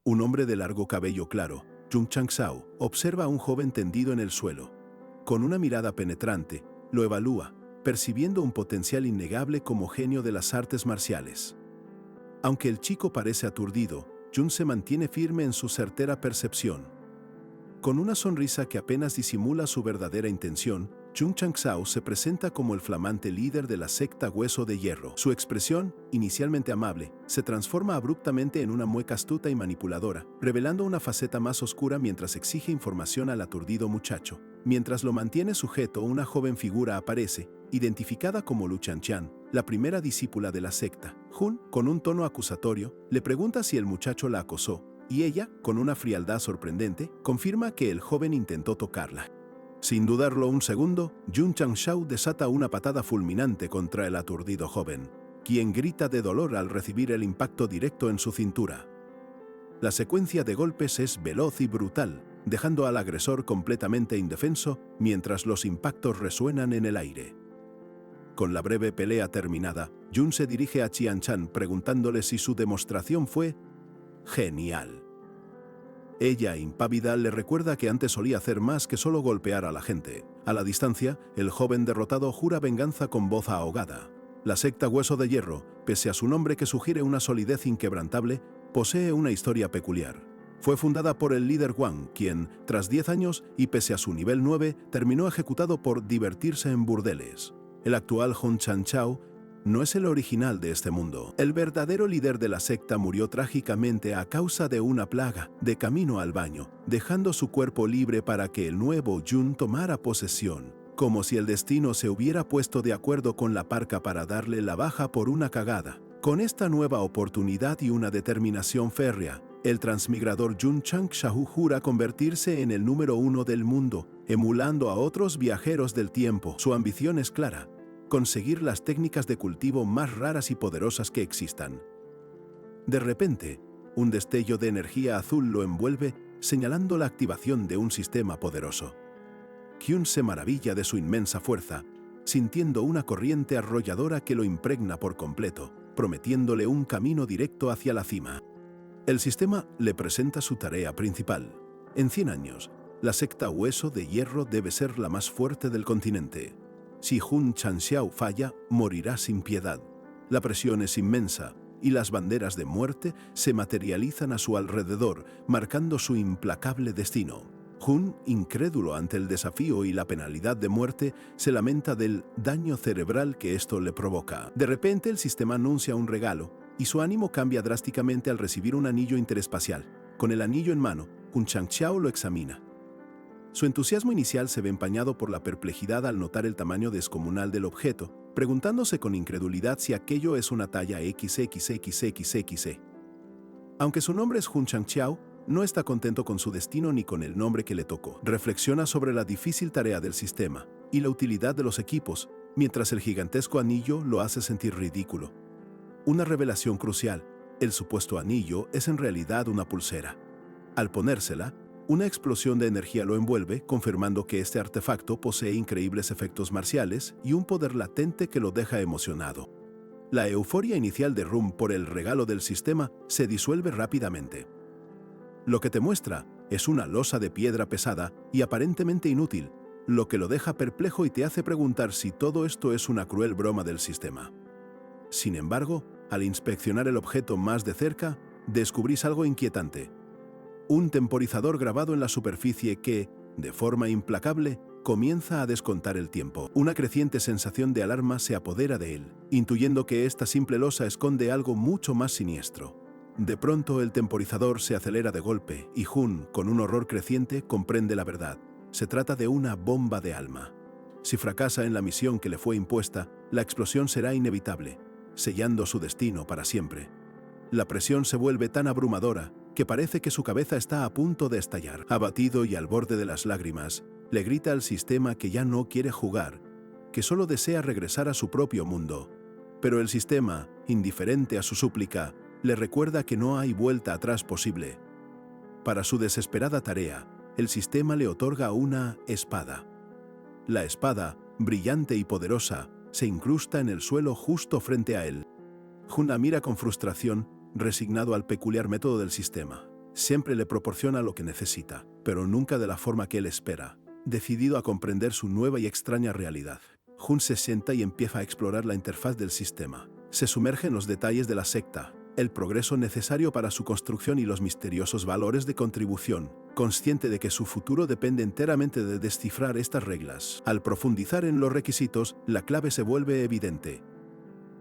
Un hombre de largo cabello claro, Jun Chang-sao, observa a un joven tendido en el suelo. Con una mirada penetrante, lo evalúa, percibiendo un potencial innegable como genio de las artes marciales. Aunque el chico parece aturdido, Jun se mantiene firme en su certera percepción. Con una sonrisa que apenas disimula su verdadera intención, Jun Chang-sao se presenta como el flamante líder de la secta Hueso de Hierro. Su expresión, inicialmente amable, se transforma abruptamente en una mueca astuta y manipuladora, revelando una faceta más oscura mientras exige información al aturdido muchacho. Mientras lo mantiene sujeto, una joven figura aparece, identificada como Lu Chanchan, la primera discípula de la secta. Jun, con un tono acusatorio, le pregunta si el muchacho la acosó, y ella, con una frialdad sorprendente, confirma que el joven intentó tocarla. Sin dudarlo un segundo, Jun Chang-sao desata una patada fulminante contra el aturdido joven, quien grita de dolor al recibir el impacto directo en su cintura. La secuencia de golpes es veloz y brutal, dejando al agresor completamente indefenso mientras los impactos resuenan en el aire. Con la breve pelea terminada, Jun se dirige a Qian-chan preguntándole si su demostración fue genial. Ella, impávida, le recuerda que antes solía hacer más que solo golpear a la gente. A la distancia, el joven derrotado jura venganza con voz ahogada. La secta Hueso de Hierro, pese a su nombre que sugiere una solidez inquebrantable, posee una historia peculiar. Fue fundada por el líder Wang, quien, tras 10 años y pese a su nivel 9, terminó ejecutado por divertirse en burdeles. El actual Jun Chang-sao no es el original de este mundo. El verdadero líder de la secta murió trágicamente a causa de una plaga de camino al baño, dejando su cuerpo libre para que el nuevo Jun tomara posesión, como si el destino se hubiera puesto de acuerdo con la parca para darle la baja por una cagada. Con esta nueva oportunidad y una determinación férrea, el transmigrador Jun Chang-sao jura convertirse en el número 1 del mundo, emulando a otros viajeros del tiempo. Su ambición es clara: conseguir las técnicas de cultivo más raras y poderosas que existan. De repente, un destello de energía azul lo envuelve, señalando la activación de un sistema poderoso. Kyun se maravilla de su inmensa fuerza, sintiendo una corriente arrolladora que lo impregna por completo, prometiéndole un camino directo hacia la cima. El sistema le presenta su tarea principal. En 100 años, la secta Hueso de Hierro debe ser la más fuerte del continente. Si Jun Chang-sao falla, morirá sin piedad. La presión es inmensa, y las banderas de muerte se materializan a su alrededor, marcando su implacable destino. Jun, incrédulo ante el desafío y la penalidad de muerte, se lamenta del daño cerebral que esto le provoca. De repente, el sistema anuncia un regalo, y su ánimo cambia drásticamente al recibir un anillo interespacial. Con el anillo en mano, Jun Chang-sao lo examina. Su entusiasmo inicial se ve empañado por la perplejidad al notar el tamaño descomunal del objeto, preguntándose con incredulidad si aquello es una talla XXXXXE. Aunque su nombre es Jun Chang-sao, no está contento con su destino ni con el nombre que le tocó. Reflexiona sobre la difícil tarea del sistema y la utilidad de los equipos, mientras el gigantesco anillo lo hace sentir ridículo. Una revelación crucial: el supuesto anillo es en realidad una pulsera. Al ponérsela, una explosión de energía lo envuelve, confirmando que este artefacto posee increíbles efectos marciales y un poder latente que lo deja emocionado. La euforia inicial de Rum por el regalo del sistema se disuelve rápidamente. Lo que te muestra es una losa de piedra pesada y aparentemente inútil, lo que lo deja perplejo y te hace preguntar si todo esto es una cruel broma del sistema. Sin embargo, al inspeccionar el objeto más de cerca, descubrís algo inquietante: un temporizador grabado en la superficie que, de forma implacable, comienza a descontar el tiempo. Una creciente sensación de alarma se apodera de él, intuyendo que esta simple losa esconde algo mucho más siniestro. De pronto, el temporizador se acelera de golpe y Jun, con un horror creciente, comprende la verdad. Se trata de una bomba de alma. Si fracasa en la misión que le fue impuesta, la explosión será inevitable, sellando su destino para siempre. La presión se vuelve tan abrumadora que parece que su cabeza está a punto de estallar. Abatido y al borde de las lágrimas, le grita al sistema que ya no quiere jugar, que solo desea regresar a su propio mundo. Pero el sistema, indiferente a su súplica, le recuerda que no hay vuelta atrás posible. Para su desesperada tarea, el sistema le otorga una espada. La espada, brillante y poderosa, se incrusta en el suelo justo frente a él. Jun la mira con frustración, resignado al peculiar método del sistema. Siempre le proporciona lo que necesita, pero nunca de la forma que él espera. Decidido a comprender su nueva y extraña realidad, Jun se sienta y empieza a explorar la interfaz del sistema. Se sumerge en los detalles de la secta, el progreso necesario para su construcción y los misteriosos valores de contribución, consciente de que su futuro depende enteramente de descifrar estas reglas. Al profundizar en los requisitos, la clave se vuelve evidente.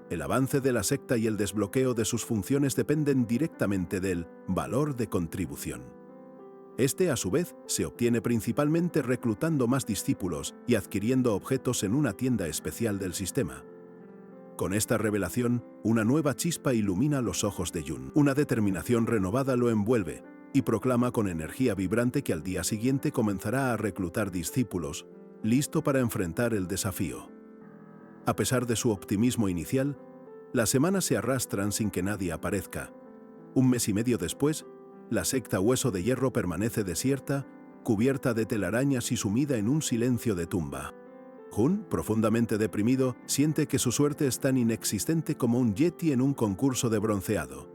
El avance de la secta y el desbloqueo de sus funciones dependen directamente del valor de contribución. Este, a su vez, se obtiene principalmente reclutando más discípulos y adquiriendo objetos en una tienda especial del sistema. Con esta revelación, una nueva chispa ilumina los ojos de Jun. Una determinación renovada lo envuelve y proclama con energía vibrante que al día siguiente comenzará a reclutar discípulos, listo para enfrentar el desafío. A pesar de su optimismo inicial, las semanas se arrastran sin que nadie aparezca. Un mes y medio después, la secta Hueso de Hierro permanece desierta, cubierta de telarañas y sumida en un silencio de tumba. Jun, profundamente deprimido, siente que su suerte es tan inexistente como un yeti en un concurso de bronceado.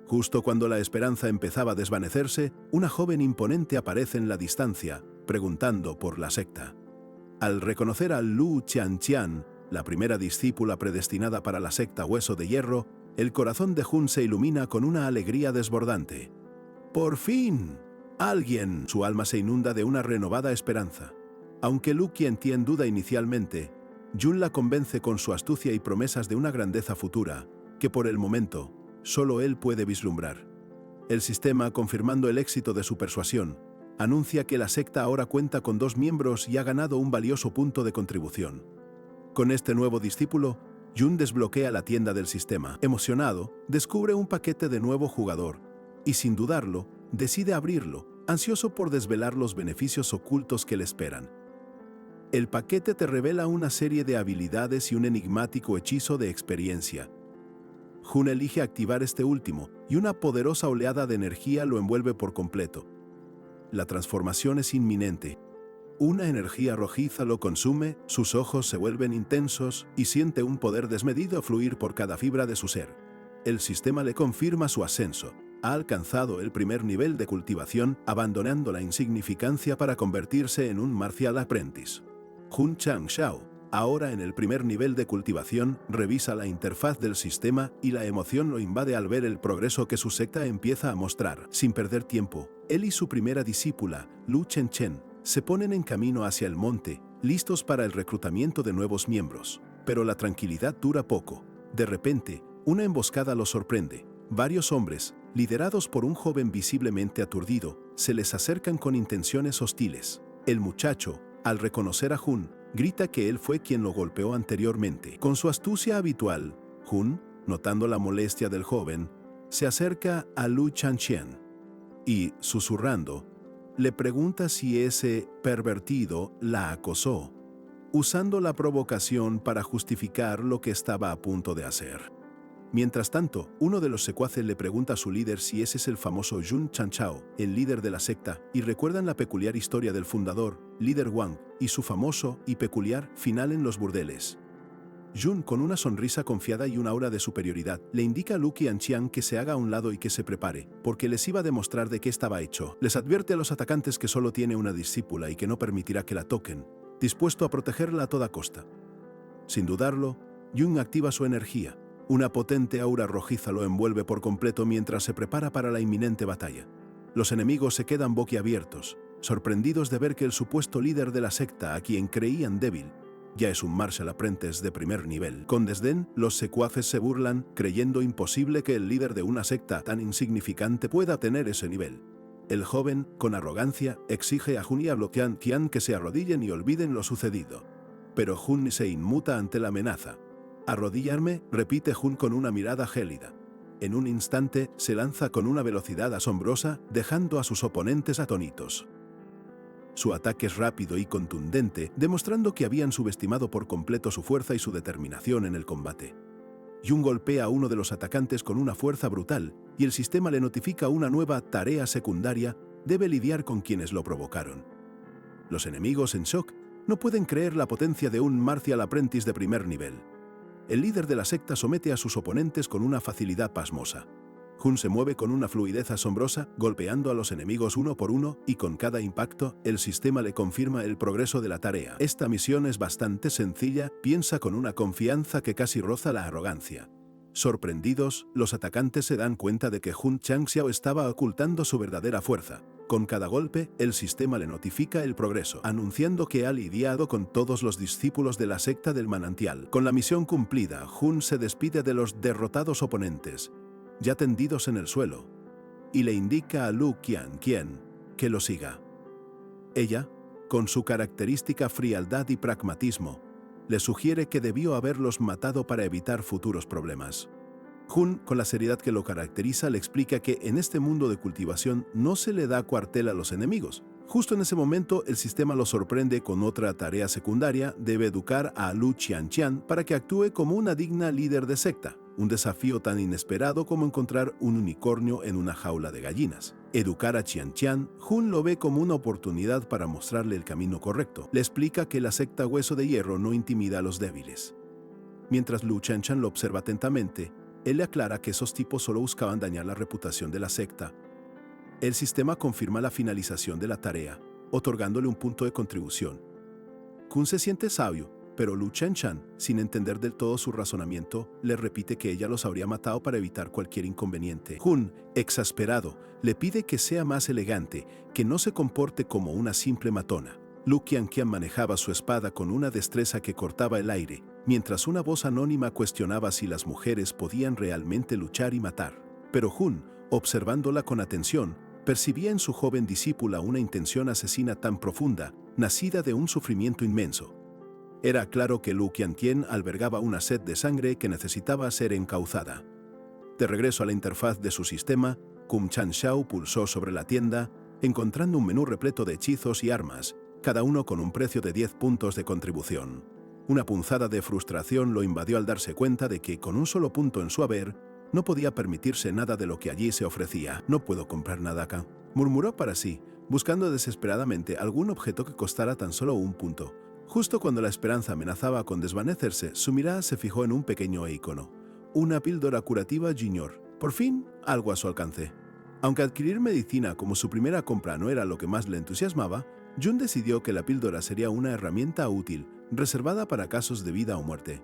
Justo cuando la esperanza empezaba a desvanecerse, una joven imponente aparece en la distancia, preguntando por la secta. Al reconocer a Lu Qianqian, la primera discípula predestinada para la secta Hueso de Hierro, el corazón de Jun se ilumina con una alegría desbordante. ¡Por fin! ¡Alguien! Su alma se inunda de una renovada esperanza. Aunque Lu Qianqian duda inicialmente, Jun la convence con su astucia y promesas de una grandeza futura, que por el momento, solo él puede vislumbrar. El sistema, confirmando el éxito de su persuasión, anuncia que la secta ahora cuenta con 2 miembros y ha ganado un valioso punto de contribución. Con este nuevo discípulo, Jun desbloquea la tienda del sistema. Emocionado, descubre un paquete de nuevo jugador y, sin dudarlo, decide abrirlo, ansioso por desvelar los beneficios ocultos que le esperan. El paquete te revela una serie de habilidades y un enigmático hechizo de experiencia. Jun elige activar este último y una poderosa oleada de energía lo envuelve por completo. La transformación es inminente. Una energía rojiza lo consume, sus ojos se vuelven intensos y siente un poder desmedido fluir por cada fibra de su ser. El sistema le confirma su ascenso. Ha alcanzado el primer nivel de cultivación, abandonando la insignificancia para convertirse en un marcial apprentice. Jun Changshao, ahora en el primer nivel de cultivación, revisa la interfaz del sistema y la emoción lo invade al ver el progreso que su secta empieza a mostrar. Sin perder tiempo, él y su primera discípula, Lu Chenchen, se ponen en camino hacia el monte, listos para el reclutamiento de nuevos miembros. Pero la tranquilidad dura poco. De repente, una emboscada los sorprende. Varios hombres, liderados por un joven visiblemente aturdido, se les acercan con intenciones hostiles. El muchacho, al reconocer a Jun, grita que él fue quien lo golpeó anteriormente. Con su astucia habitual, Jun, notando la molestia del joven, se acerca a Lu Qianqian y, susurrando, le pregunta si ese pervertido la acosó, usando la provocación para justificar lo que estaba a punto de hacer. Mientras tanto, uno de los secuaces le pregunta a su líder si ese es el famoso Jun Changshao, el líder de la secta, y recuerdan la peculiar historia del fundador, líder Wang, y su famoso y peculiar final en los burdeles. Jun, con una sonrisa confiada y una aura de superioridad, le indica a Lu Qianqian que se haga a un lado y que se prepare, porque les iba a demostrar de qué estaba hecho. Les advierte a los atacantes que solo tiene una discípula y que no permitirá que la toquen, dispuesto a protegerla a toda costa. Sin dudarlo, Jun activa su energía. Una potente aura rojiza lo envuelve por completo mientras se prepara para la inminente batalla. Los enemigos se quedan boquiabiertos, sorprendidos de ver que el supuesto líder de la secta, a quien creían débil, ya es un martial apprentice de primer nivel. Con desdén, los secuaces se burlan, creyendo imposible que el líder de una secta tan insignificante pueda tener ese nivel. El joven, con arrogancia, exige a Jun y a Lu Qianqian que se arrodillen y olviden lo sucedido. Pero Jun se inmuta ante la amenaza. «Arrodillarme», repite Jun con una mirada gélida. En un instante, se lanza con una velocidad asombrosa, dejando a sus oponentes atónitos. Su ataque es rápido y contundente, demostrando que habían subestimado por completo su fuerza y su determinación en el combate. Jun golpea a uno de los atacantes con una fuerza brutal, y el sistema le notifica una nueva tarea secundaria: debe lidiar con quienes lo provocaron. Los enemigos, en shock, no pueden creer la potencia de un martial apprentice de primer nivel. El líder de la secta somete a sus oponentes con una facilidad pasmosa. Jun se mueve con una fluidez asombrosa, golpeando a los enemigos uno por uno, y con cada impacto, el sistema le confirma el progreso de la tarea. Esta misión es bastante sencilla, piensa con una confianza que casi roza la arrogancia. Sorprendidos, los atacantes se dan cuenta de que Jun Changxiao estaba ocultando su verdadera fuerza. Con cada golpe, el sistema le notifica el progreso, anunciando que ha lidiado con todos los discípulos de la secta del manantial. Con la misión cumplida, Jun se despide de los derrotados oponentes, ya tendidos en el suelo, y le indica a Lu Qianqian que lo siga. Ella, con su característica frialdad y pragmatismo, le sugiere que debió haberlos matado para evitar futuros problemas. Jun, con la seriedad que lo caracteriza, le explica que en este mundo de cultivación no se le da cuartel a los enemigos. Justo en ese momento, el sistema lo sorprende con otra tarea secundaria: debe educar a Lu Qianqian para que actúe como una digna líder de secta. Un desafío tan inesperado como encontrar un unicornio en una jaula de gallinas. Educar a Qianqian, Jun lo ve como una oportunidad para mostrarle el camino correcto. Le explica que la secta Hueso de Hierro no intimida a los débiles. Mientras Lu Qianqian lo observa atentamente, él le aclara que esos tipos solo buscaban dañar la reputación de la secta. El sistema confirma la finalización de la tarea, otorgándole un punto de contribución. Jun se siente sabio, pero Lu Qianqian, sin entender del todo su razonamiento, le repite que ella los habría matado para evitar cualquier inconveniente. Jun, exasperado, le pide que sea más elegante, que no se comporte como una simple matona. Lu Qianqian manejaba su espada con una destreza que cortaba el aire, mientras una voz anónima cuestionaba si las mujeres podían realmente luchar y matar. Pero Jun, observándola con atención, percibía en su joven discípula una intención asesina tan profunda, nacida de un sufrimiento inmenso. Era claro que Lu Qianqian albergaba una sed de sangre que necesitaba ser encauzada. De regreso a la interfaz de su sistema, Kum Changxiao pulsó sobre la tienda, encontrando un menú repleto de hechizos y armas, cada uno con un precio de 10 puntos de contribución. Una punzada de frustración lo invadió al darse cuenta de que, con un solo punto en su haber, no podía permitirse nada de lo que allí se ofrecía. «No puedo comprar nada acá», murmuró para sí, buscando desesperadamente algún objeto que costara tan solo un punto. Justo cuando la esperanza amenazaba con desvanecerse, su mirada se fijó en un pequeño icono. Una píldora curativa Junior. Por fin, algo a su alcance. Aunque adquirir medicina como su primera compra no era lo que más le entusiasmaba, Jun decidió que la píldora sería una herramienta útil, reservada para casos de vida o muerte.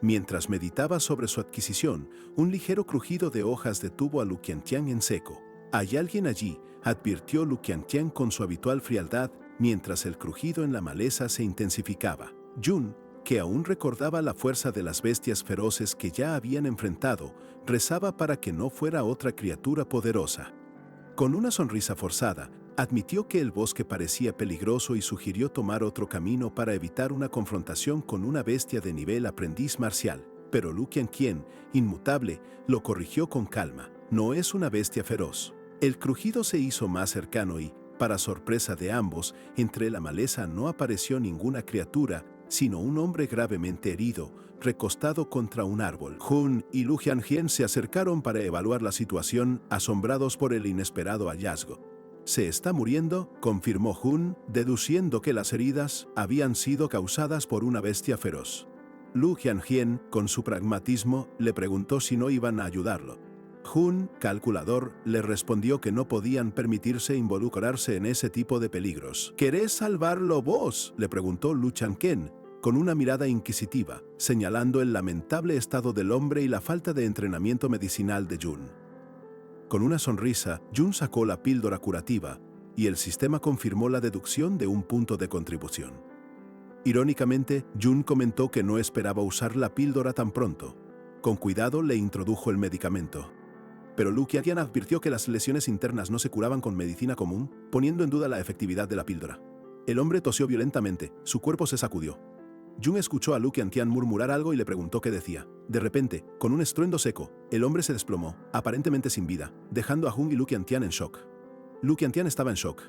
Mientras meditaba sobre su adquisición, un ligero crujido de hojas detuvo a Lu Qianqian en seco. «¿Hay alguien allí?», advirtió Lu Qianqian con su habitual frialdad, mientras el crujido en la maleza se intensificaba. Jun, que aún recordaba la fuerza de las bestias feroces que ya habían enfrentado, rezaba para que no fuera otra criatura poderosa. Con una sonrisa forzada, admitió que el bosque parecía peligroso y sugirió tomar otro camino para evitar una confrontación con una bestia de nivel aprendiz marcial. Pero Lu Qianqian, inmutable, lo corrigió con calma. «No es una bestia feroz». El crujido se hizo más cercano y, para sorpresa de ambos, entre la maleza no apareció ninguna criatura, sino un hombre gravemente herido, recostado contra un árbol. Jun y Lu Qianqian se acercaron para evaluar la situación, asombrados por el inesperado hallazgo. «Se está muriendo», confirmó Jun, deduciendo que las heridas habían sido causadas por una bestia feroz. Lu Qianqian, con su pragmatismo, le preguntó si no iban a ayudarlo. Jun, calculador, le respondió que no podían permitirse involucrarse en ese tipo de peligros. «¿Querés salvarlo vos?», le preguntó Lu Qianqian, con una mirada inquisitiva, señalando el lamentable estado del hombre y la falta de entrenamiento medicinal de Jun. Con una sonrisa, Jun sacó la píldora curativa, y el sistema confirmó la deducción de un punto de contribución. Irónicamente, Jun comentó que no esperaba usar la píldora tan pronto. Con cuidado le introdujo el medicamento. Pero Lu Qianqian advirtió que las lesiones internas no se curaban con medicina común, poniendo en duda la efectividad de la píldora. El hombre tosió violentamente, su cuerpo se sacudió. Jun escuchó a Lu Qianqian murmurar algo y le preguntó qué decía. De repente, con un estruendo seco, el hombre se desplomó, aparentemente sin vida, dejando a Jun y Lu Qianqian en shock. Lu Qianqian estaba en shock.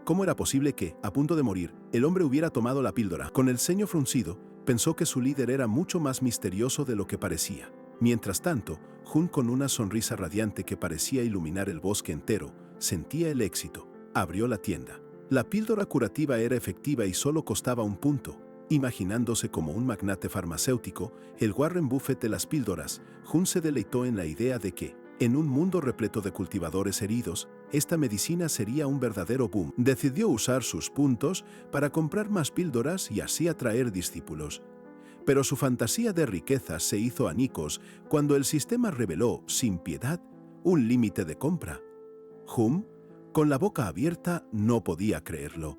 ¿Cómo era posible que, a punto de morir, el hombre hubiera tomado la píldora? Con el ceño fruncido, pensó que su líder era mucho más misterioso de lo que parecía. Mientras tanto, Jun, con una sonrisa radiante que parecía iluminar el bosque entero, sentía el éxito. Abrió la tienda. La píldora curativa era efectiva y solo costaba un punto. Imaginándose como un magnate farmacéutico, el Warren Buffett de las píldoras, Jun se deleitó en la idea de que, En un mundo repleto de cultivadores heridos, esta medicina sería un verdadero boom. Decidió usar sus puntos para comprar más píldoras y así atraer discípulos. Pero su fantasía de riquezas se hizo añicos cuando el sistema reveló, sin piedad, un límite de compra. Hum, con la boca abierta, no podía creerlo.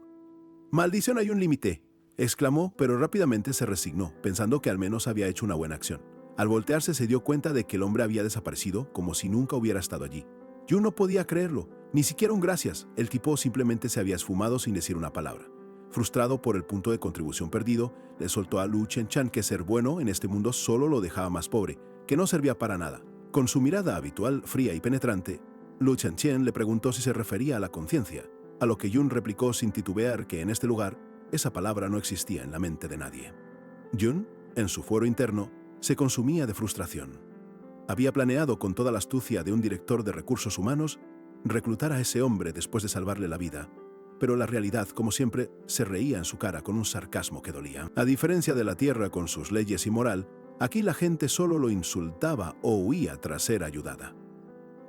«¡Maldición, hay un límite!», exclamó, pero rápidamente se resignó, pensando que al menos había hecho una buena acción. Al voltearse se dio cuenta de que el hombre había desaparecido como si nunca hubiera estado allí. Jun no podía creerlo, ni siquiera un gracias. El tipo simplemente se había esfumado sin decir una palabra. Frustrado por el punto de contribución perdido, le soltó a Lu Chen-chan que ser bueno en este mundo solo lo dejaba más pobre, que no servía para nada. Con su mirada habitual, fría y penetrante, Lu Chen-chen le preguntó si se refería a la conciencia, a lo que Jun replicó sin titubear que en este lugar esa palabra no existía en la mente de nadie. Jun, en su fuero interno, se consumía de frustración. Había planeado con toda la astucia de un director de recursos humanos reclutar a ese hombre después de salvarle la vida, pero la realidad, como siempre, se reía en su cara con un sarcasmo que dolía. A diferencia de la Tierra con sus leyes y moral, aquí la gente solo lo insultaba o huía tras ser ayudada.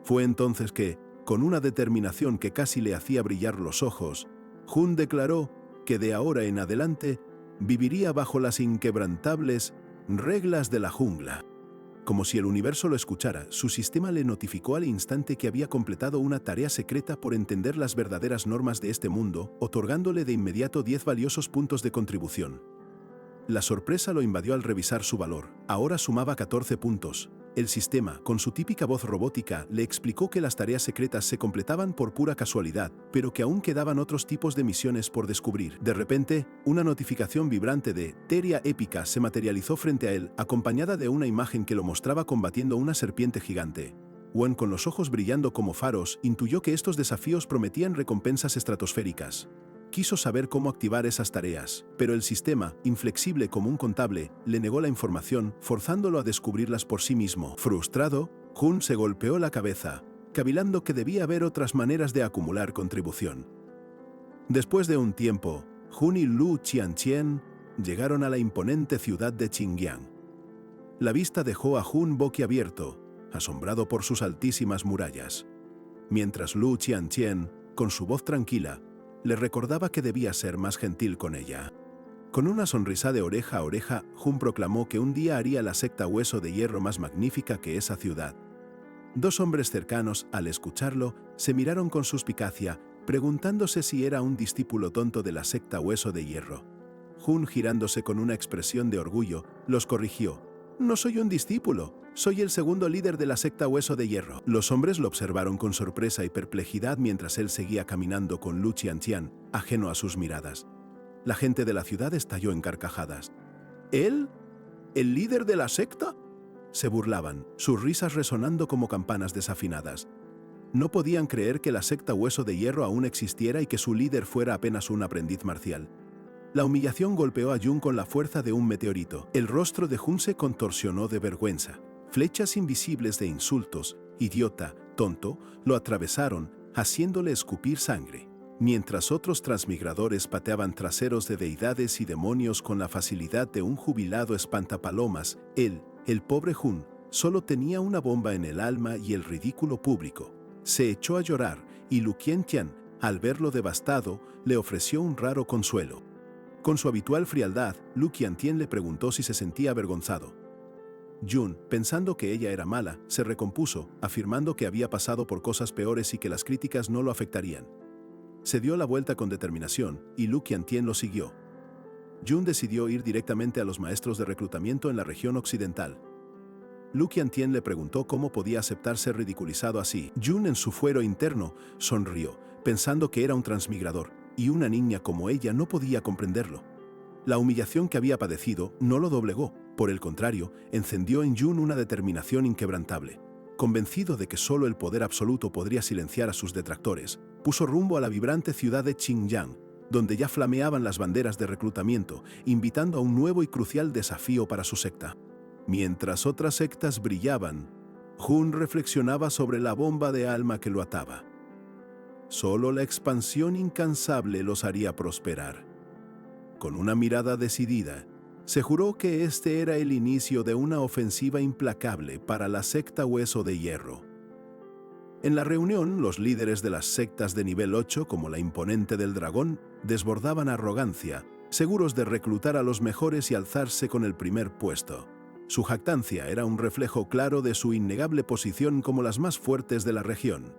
Fue entonces que, con una determinación que casi le hacía brillar los ojos, Jun declaró que de ahora en adelante viviría bajo las inquebrantables reglas de la jungla. Como si el universo lo escuchara, su sistema le notificó al instante que había completado una tarea secreta por entender las verdaderas normas de este mundo, otorgándole de inmediato 10 valiosos puntos de contribución. La sorpresa lo invadió al revisar su valor. Ahora sumaba 14 puntos. El sistema, con su típica voz robótica, le explicó que las tareas secretas se completaban por pura casualidad, pero que aún quedaban otros tipos de misiones por descubrir. De repente, una notificación vibrante de Teria Épica se materializó frente a él, acompañada de una imagen que lo mostraba combatiendo una serpiente gigante. Wen, con los ojos brillando como faros, intuyó que estos desafíos prometían recompensas estratosféricas. Quiso saber cómo activar esas tareas, pero el sistema, inflexible como un contable, le negó la información, forzándolo a descubrirlas por sí mismo. Frustrado, Jun se golpeó la cabeza, cavilando que debía haber otras maneras de acumular contribución. Después de un tiempo, Jun y Lu Qianqian llegaron a la imponente ciudad de Qingyang. La vista dejó a Jun boquiabierto, asombrado por sus altísimas murallas, mientras Lu Qianqian, con su voz tranquila, le recordaba que debía ser más gentil con ella. Con una sonrisa de oreja a oreja, Jun proclamó que un día haría la secta Hueso de Hierro más magnífica que esa ciudad. Dos hombres cercanos, al escucharlo, se miraron con suspicacia, preguntándose si era un discípulo tonto de la secta Hueso de Hierro. Jun, girándose con una expresión de orgullo, los corrigió. «No soy un discípulo, soy el segundo líder de la secta Hueso de Hierro». Los hombres lo observaron con sorpresa y perplejidad mientras él seguía caminando con Lu Qianqian, ajeno a sus miradas. La gente de la ciudad estalló en carcajadas. «¿Él? ¿El líder de la secta?», se burlaban, sus risas resonando como campanas desafinadas. No podían creer que la secta Hueso de Hierro aún existiera y que su líder fuera apenas un aprendiz marcial. La humillación golpeó a Jun con la fuerza de un meteorito. El rostro de Jun se contorsionó de vergüenza. Flechas invisibles de insultos, idiota, tonto, lo atravesaron, haciéndole escupir sangre. Mientras otros transmigradores pateaban traseros de deidades y demonios con la facilidad de un jubilado espantapalomas, él, el pobre Jun, solo tenía una bomba en el alma y el ridículo público. Se echó a llorar y Lu Qianqian, al verlo devastado, le ofreció un raro consuelo. Con su habitual frialdad, Lu Qianqian le preguntó si se sentía avergonzado. Jun, pensando que ella era mala, se recompuso, afirmando que había pasado por cosas peores y que las críticas no lo afectarían. Se dio la vuelta con determinación y Lu Qianqian lo siguió. Jun decidió ir directamente a los maestros de reclutamiento en la región occidental. Lu Qianqian le preguntó cómo podía aceptar ser ridiculizado así. Jun, en su fuero interno, sonrió, pensando que era un transmigrador, y una niña como ella no podía comprenderlo. La humillación que había padecido no lo doblegó, por el contrario, encendió en Jun una determinación inquebrantable. Convencido de que solo el poder absoluto podría silenciar a sus detractores, puso rumbo a la vibrante ciudad de Xinjiang, donde ya flameaban las banderas de reclutamiento, invitando a un nuevo y crucial desafío para su secta. Mientras otras sectas brillaban, Jun reflexionaba sobre la bomba de alma que lo ataba. Solo la expansión incansable los haría prosperar. Con una mirada decidida, se juró que este era el inicio de una ofensiva implacable para la secta Hueso de Hierro. En la reunión, los líderes de las sectas de nivel 8, como la imponente del dragón, desbordaban arrogancia, seguros de reclutar a los mejores y alzarse con el primer puesto. Su jactancia era un reflejo claro de su innegable posición como las más fuertes de la región.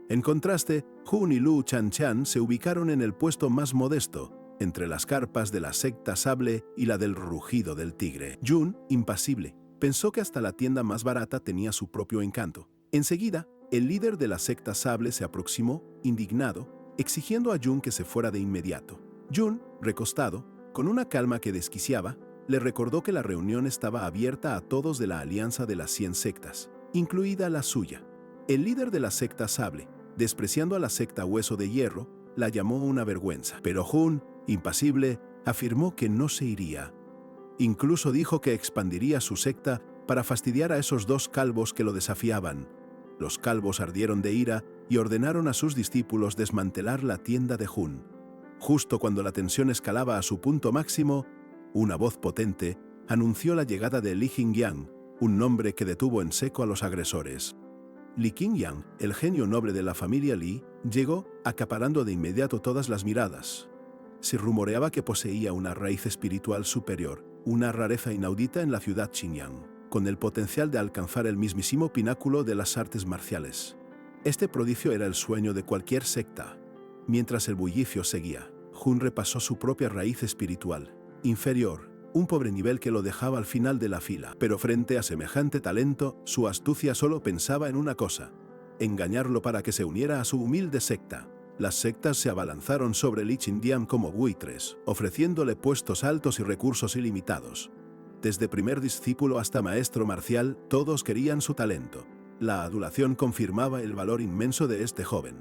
En contraste, Jun y Lu Chanchan se ubicaron en el puesto más modesto, entre las carpas de la secta Sable y la del rugido del tigre. Jun, impasible, pensó que hasta la tienda más barata tenía su propio encanto. Enseguida, el líder de la secta Sable se aproximó, indignado, exigiendo a Jun que se fuera de inmediato. Jun, recostado, con una calma que desquiciaba, le recordó que la reunión estaba abierta a todos de la alianza de las 100 sectas, incluida la suya. El líder de la secta Sable, despreciando a la secta Hueso de Hierro, la llamó una vergüenza. Pero Jun, impasible, afirmó que no se iría. Incluso dijo que expandiría su secta para fastidiar a esos dos calvos que lo desafiaban. Los calvos ardieron de ira y ordenaron a sus discípulos desmantelar la tienda de Jun. Justo cuando la tensión escalaba a su punto máximo, una voz potente anunció la llegada de Li Qingyang, un nombre que detuvo en seco a los agresores. Li Qingyang, el genio noble de la familia Li, llegó acaparando de inmediato todas las miradas. Se rumoreaba que poseía una raíz espiritual superior, una rareza inaudita en la ciudad Xinjiang, con el potencial de alcanzar el mismísimo pináculo de las artes marciales. Este prodigio era el sueño de cualquier secta. Mientras el bullicio seguía, Jun repasó su propia raíz espiritual, inferior, un pobre nivel que lo dejaba al final de la fila. Pero frente a semejante talento, su astucia solo pensaba en una cosa: engañarlo para que se uniera a su humilde secta. Las sectas se abalanzaron sobre Li Qingyang como buitres, ofreciéndole puestos altos y recursos ilimitados. Desde primer discípulo hasta maestro marcial, todos querían su talento. La adulación confirmaba el valor inmenso de este joven.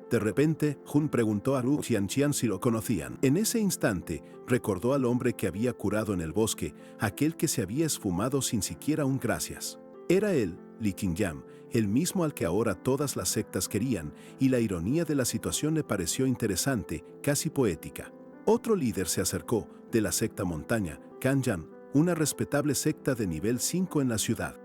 De repente, Jun preguntó a Lu Xianqian si lo conocían. En ese instante, recordó al hombre que había curado en el bosque, aquel que se había esfumado sin siquiera un gracias. Era él, Li Qingyang, el mismo al que ahora todas las sectas querían, y la ironía de la situación le pareció interesante, casi poética. Otro líder se acercó, de la secta Montaña, Kanyan, una respetable secta de nivel 5 en la ciudad.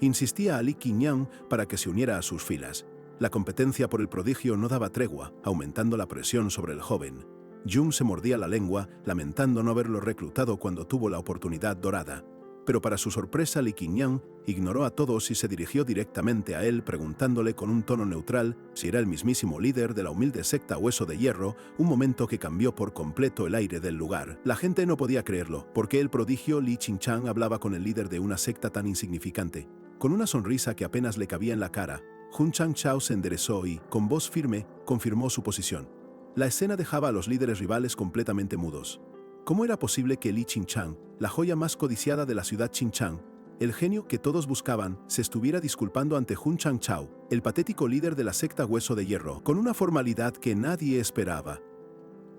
Insistía a Li Qingyang para que se uniera a sus filas. La competencia por el prodigio no daba tregua, aumentando la presión sobre el joven. Jun se mordía la lengua, lamentando no haberlo reclutado cuando tuvo la oportunidad dorada. Pero para su sorpresa, Li Qingyang ignoró a todos y se dirigió directamente a él, preguntándole con un tono neutral si era el mismísimo líder de la humilde secta Hueso de Hierro, un momento que cambió por completo el aire del lugar. La gente no podía creerlo, porque el prodigio Li Qingyang hablaba con el líder de una secta tan insignificante. Con una sonrisa que apenas le cabía en la cara, Jun Changchao se enderezó y, con voz firme, confirmó su posición. La escena dejaba a los líderes rivales completamente mudos. ¿Cómo era posible que Li Qingyang, la joya más codiciada de la ciudad Xinjiang, el genio que todos buscaban, se estuviera disculpando ante Jun Changchao, el patético líder de la secta Hueso de Hierro, con una formalidad que nadie esperaba?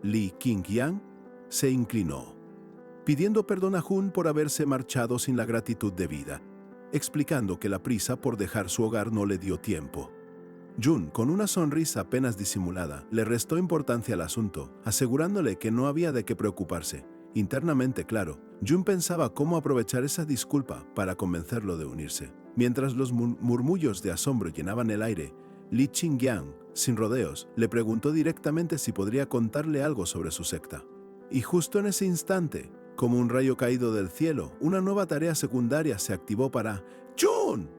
Li Qingyang se inclinó, pidiendo perdón a Jun por haberse marchado sin la gratitud debida, explicando que la prisa por dejar su hogar no le dio tiempo. Jun, con una sonrisa apenas disimulada, le restó importancia al asunto, asegurándole que no había de qué preocuparse. Internamente, claro, Jun pensaba cómo aprovechar esa disculpa para convencerlo de unirse. Mientras los murmullos de asombro llenaban el aire, Li Qingyang, sin rodeos, le preguntó directamente si podría contarle algo sobre su secta. Y justo en ese instante, como un rayo caído del cielo, una nueva tarea secundaria se activó para Jun.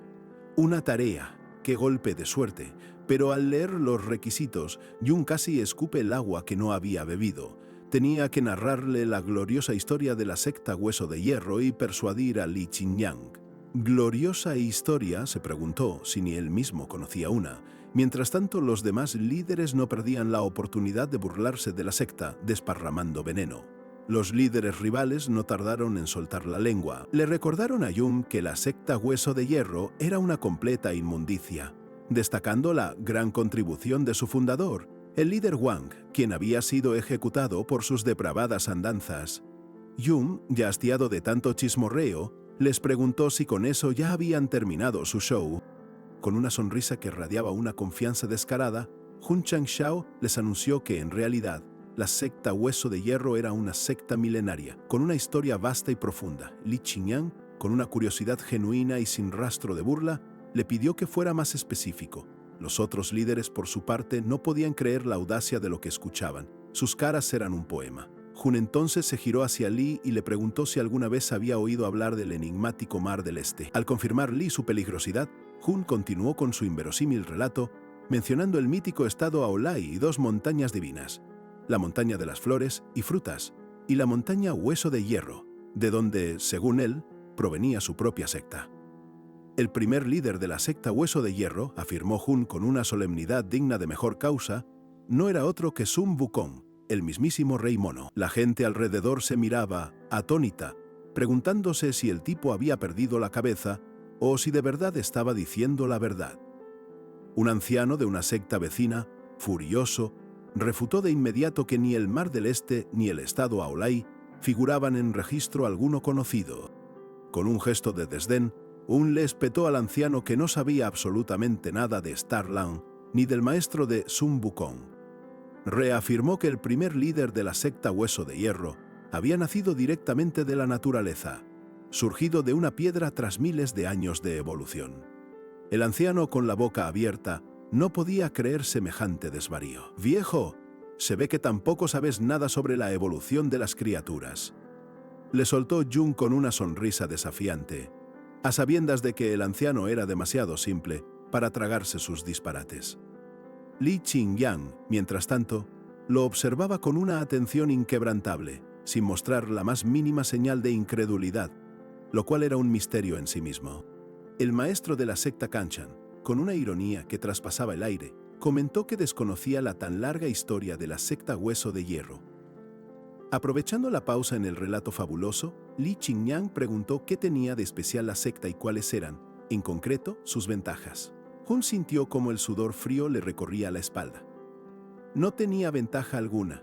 Una tarea. ¡Qué golpe de suerte! Pero al leer los requisitos, Jun casi escupe el agua que no había bebido. Tenía que narrarle la gloriosa historia de la secta Hueso de Hierro y persuadir a Li Qingyang. ¿Gloriosa historia?, se preguntó, si ni él mismo conocía una. Mientras tanto, los demás líderes no perdían la oportunidad de burlarse de la secta, desparramando veneno. Los líderes rivales no tardaron en soltar la lengua. Le recordaron a Jun que la secta Hueso de Hierro era una completa inmundicia, destacando la gran contribución de su fundador, el líder Wang, quien había sido ejecutado por sus depravadas andanzas. Jun, ya hastiado de tanto chismorreo, les preguntó si con eso ya habían terminado su show. Con una sonrisa que radiaba una confianza descarada, Jun Changchao les anunció que en realidad la secta Hueso de Hierro era una secta milenaria, con una historia vasta y profunda. Li Qingyang, con una curiosidad genuina y sin rastro de burla, le pidió que fuera más específico. Los otros líderes, por su parte, no podían creer la audacia de lo que escuchaban. Sus caras eran un poema. Jun entonces se giró hacia Lee y le preguntó si alguna vez había oído hablar del enigmático Mar del Este. Al confirmar Lee su peligrosidad, Jun continuó con su inverosímil relato, mencionando el mítico estado Aolai y 2 montañas divinas, la montaña de las flores y frutas, y la montaña Hueso de Hierro, de donde, según él, provenía su propia secta. El primer líder de la secta Hueso de Hierro, afirmó Jun con una solemnidad digna de mejor causa, no era otro que Sun Wukong, el mismísimo Rey Mono. La gente alrededor se miraba, atónita, preguntándose si el tipo había perdido la cabeza o si de verdad estaba diciendo la verdad. Un anciano de una secta vecina, furioso, refutó de inmediato que ni el Mar del Este ni el estado Aolai figuraban en registro alguno conocido. Con un gesto de desdén, Un le espetó al anciano que no sabía absolutamente nada de Star Lang ni del maestro de Sun Wukong. Reafirmó que el primer líder de la secta Hueso de Hierro había nacido directamente de la naturaleza, surgido de una piedra tras miles de años de evolución. El anciano, con la boca abierta, no podía creer semejante desvarío. «Viejo, se ve que tampoco sabes nada sobre la evolución de las criaturas», le soltó Jun con una sonrisa desafiante, a sabiendas de que el anciano era demasiado simple para tragarse sus disparates. Li Qingyang, mientras tanto, lo observaba con una atención inquebrantable, sin mostrar la más mínima señal de incredulidad, lo cual era un misterio en sí mismo. El maestro de la secta Kanshan, con una ironía que traspasaba el aire, comentó que desconocía la tan larga historia de la secta Hueso de Hierro. Aprovechando la pausa en el relato fabuloso, Li Qingyang preguntó qué tenía de especial la secta y cuáles eran, en concreto, sus ventajas. Jun sintió como el sudor frío le recorría la espalda. No tenía ventaja alguna.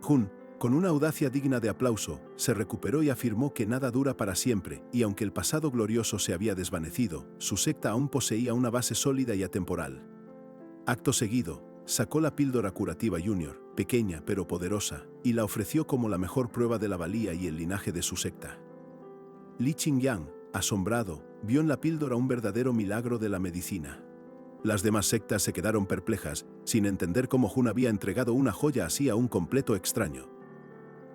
Jun, con una audacia digna de aplauso, se recuperó y afirmó que nada dura para siempre, y aunque el pasado glorioso se había desvanecido, su secta aún poseía una base sólida y atemporal. Acto seguido, sacó la píldora curativa Junior, pequeña pero poderosa, y la ofreció como la mejor prueba de la valía y el linaje de su secta. Li Qingyang, asombrado, vio en la píldora un verdadero milagro de la medicina. Las demás sectas se quedaron perplejas, sin entender cómo Jun había entregado una joya así a un completo extraño.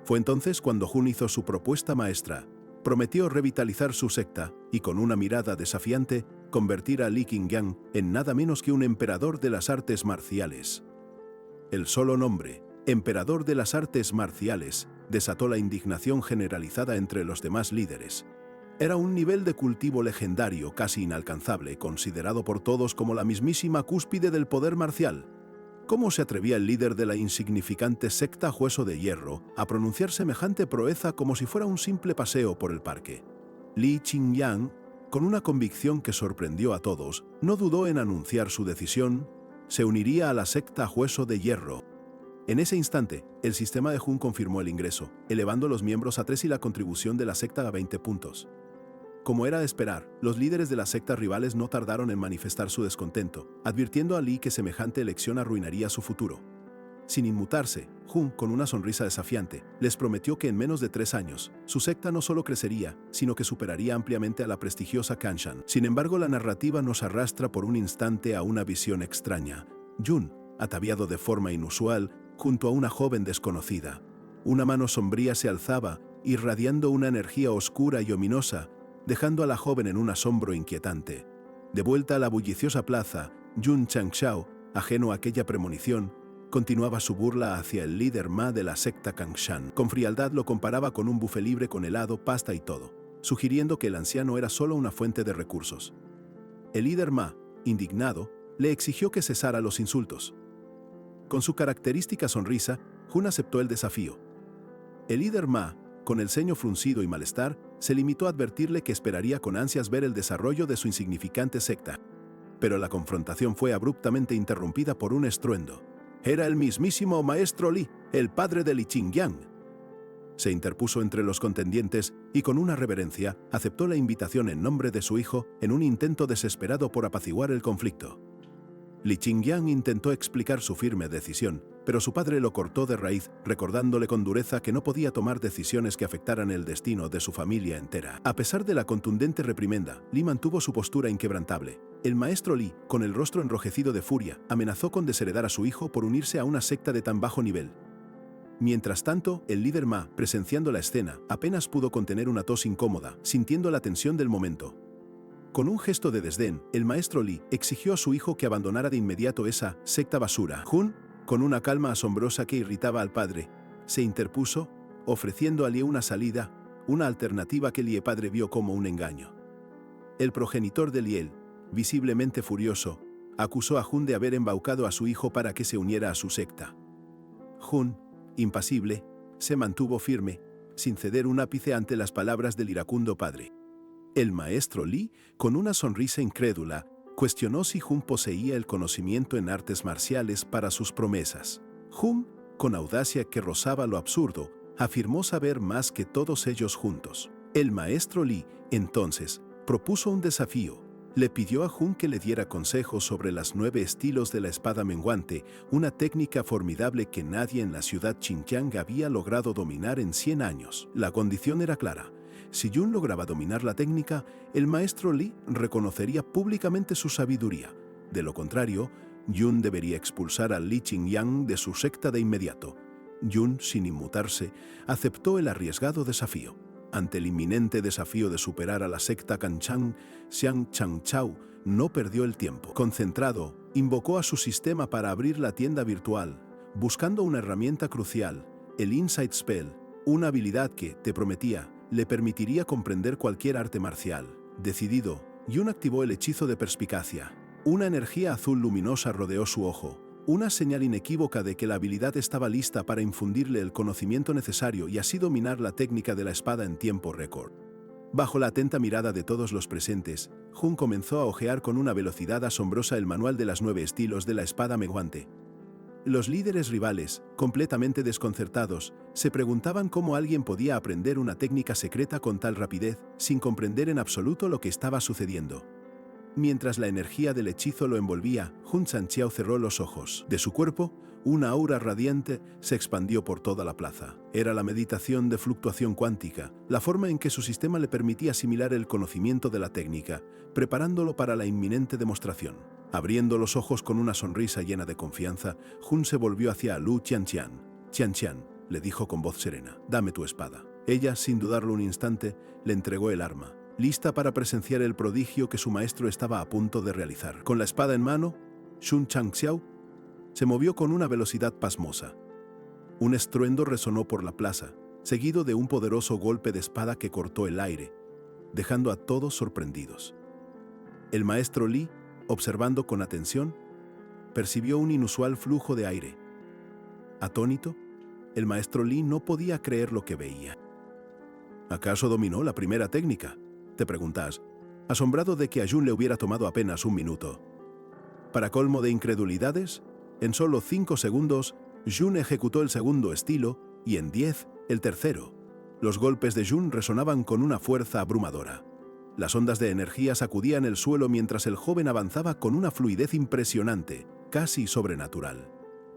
Fue entonces cuando Jun hizo su propuesta maestra. Prometió revitalizar su secta y, con una mirada desafiante, convertir a Li Qingyang en nada menos que un emperador de las artes marciales. El solo nombre, emperador de las artes marciales, desató la indignación generalizada entre los demás líderes. Era un nivel de cultivo legendario casi inalcanzable, considerado por todos como la mismísima cúspide del poder marcial. ¿Cómo se atrevía el líder de la insignificante secta Hueso de Hierro a pronunciar semejante proeza como si fuera un simple paseo por el parque? Li Qingyang, con una convicción que sorprendió a todos, no dudó en anunciar su decisión: se uniría a la secta Hueso de Hierro. En ese instante, el sistema de Jun confirmó el ingreso, elevando los miembros a 3 y la contribución de la secta a 20 puntos. Como era de esperar, los líderes de las sectas rivales no tardaron en manifestar su descontento, advirtiendo a Li que semejante elección arruinaría su futuro. Sin inmutarse, Jun, con una sonrisa desafiante, les prometió que en menos de 3 años, su secta no solo crecería, sino que superaría ampliamente a la prestigiosa Kanshan. Sin embargo, la narrativa nos arrastra por un instante a una visión extraña. Jun, ataviado de forma inusual, junto a una joven desconocida. Una mano sombría se alzaba, irradiando una energía oscura y ominosa, dejando a la joven en un asombro inquietante. De vuelta a la bulliciosa plaza, Jun Changshao, ajeno a aquella premonición, continuaba su burla hacia el líder Ma de la secta Kanshan. Con frialdad lo comparaba con un buffet libre con helado, pasta y todo, sugiriendo que el anciano era solo una fuente de recursos. El líder Ma, indignado, le exigió que cesara los insultos. Con su característica sonrisa, Jun aceptó el desafío. El líder Ma, con el ceño fruncido y malestar, se limitó a advertirle que esperaría con ansias ver el desarrollo de su insignificante secta. Pero la confrontación fue abruptamente interrumpida por un estruendo. Era el mismísimo maestro Li, el padre de Li Qingyang. Se interpuso entre los contendientes y, con una reverencia, aceptó la invitación en nombre de su hijo en un intento desesperado por apaciguar el conflicto. Li Qingyang intentó explicar su firme decisión, pero su padre lo cortó de raíz, recordándole con dureza que no podía tomar decisiones que afectaran el destino de su familia entera. A pesar de la contundente reprimenda, Li mantuvo su postura inquebrantable, El maestro Li, con el rostro enrojecido de furia, amenazó con desheredar a su hijo por unirse a una secta de tan bajo nivel. Mientras tanto, el líder Ma, presenciando la escena, apenas pudo contener una tos incómoda, sintiendo la tensión del momento. Con un gesto de desdén, el maestro Li exigió a su hijo que abandonara de inmediato esa secta basura. Jun, con una calma asombrosa que irritaba al padre, se interpuso, ofreciendo a Li una salida, una alternativa que Lie padre vio como un engaño. El progenitor de Liel, visiblemente furioso, acusó a Jun de haber embaucado a su hijo para que se uniera a su secta. Jun, impasible, se mantuvo firme, sin ceder un ápice ante las palabras del iracundo padre. El maestro Li, con una sonrisa incrédula, cuestionó si Jun poseía el conocimiento en artes marciales para sus promesas. Jun, con audacia que rozaba lo absurdo, afirmó saber más que todos ellos juntos. El maestro Li, entonces, propuso un desafío. Le pidió a Jun que le diera consejos sobre las 9 estilos de la espada menguante, una técnica formidable que nadie en la ciudad Xinjiang había logrado dominar en 100 años. La condición era clara. Si Jun lograba dominar la técnica, el maestro Li reconocería públicamente su sabiduría. De lo contrario, Jun debería expulsar a Li Qingyang de su secta de inmediato. Jun, sin inmutarse, aceptó el arriesgado desafío. Ante el inminente desafío de superar a la secta Kanchang, Xiang Changchao no perdió el tiempo. Concentrado, invocó a su sistema para abrir la tienda virtual, buscando una herramienta crucial, el Insight Spell, una habilidad que, te prometía, le permitiría comprender cualquier arte marcial. Decidido, Jun activó el hechizo de perspicacia. Una energía azul luminosa rodeó su ojo, una señal inequívoca de que la habilidad estaba lista para infundirle el conocimiento necesario y así dominar la técnica de la espada en tiempo récord. Bajo la atenta mirada de todos los presentes, Jun comenzó a hojear con una velocidad asombrosa el manual de las 9 estilos de la espada menguante. Los líderes rivales, completamente desconcertados, se preguntaban cómo alguien podía aprender una técnica secreta con tal rapidez, sin comprender en absoluto lo que estaba sucediendo. Mientras la energía del hechizo lo envolvía, Jun Sanqiao cerró los ojos. De su cuerpo, una aura radiante se expandió por toda la plaza. Era la meditación de fluctuación cuántica, la forma en que su sistema le permitía asimilar el conocimiento de la técnica, preparándolo para la inminente demostración. Abriendo los ojos con una sonrisa llena de confianza, Jun se volvió hacia Lu Qianqian. «Qianqian», le dijo con voz serena, «dame tu espada». Ella, sin dudarlo un instante, le entregó el arma, lista para presenciar el prodigio que su maestro estaba a punto de realizar. Con la espada en mano, Xun Changxiao se movió con una velocidad pasmosa. Un estruendo resonó por la plaza, seguido de un poderoso golpe de espada que cortó el aire, dejando a todos sorprendidos. El maestro Li, observando con atención, percibió un inusual flujo de aire. Atónito, el maestro Li no podía creer lo que veía. ¿Acaso dominó la primera técnica?, te preguntas, asombrado de que a Jun le hubiera tomado apenas un minuto. Para colmo de incredulidades, en solo 5 segundos, Jun ejecutó el segundo estilo y en 10, el tercero. Los golpes de Jun resonaban con una fuerza abrumadora. Las ondas de energía sacudían el suelo mientras el joven avanzaba con una fluidez impresionante, casi sobrenatural.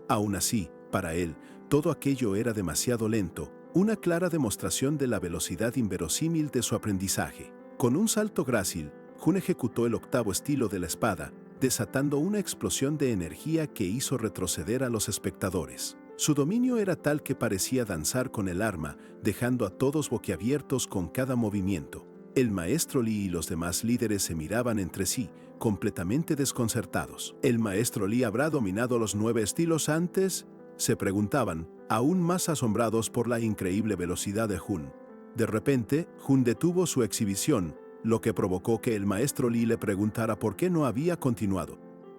Aún así, para él, todo aquello era demasiado lento, una clara demostración de la velocidad inverosímil de su aprendizaje. Con un salto grácil, Jun ejecutó el 8º estilo de la espada, desatando una explosión de energía que hizo retroceder a los espectadores. Su dominio era tal que parecía danzar con el arma, dejando a todos boquiabiertos con cada movimiento. El maestro Li y los demás líderes se miraban entre sí, completamente desconcertados. ¿El maestro Li habrá dominado los 9 estilos antes?, se preguntaban, aún más asombrados por la increíble velocidad de Jun. De repente, Jun detuvo su exhibición, lo que provocó que el maestro Li le preguntara por qué no había continuado.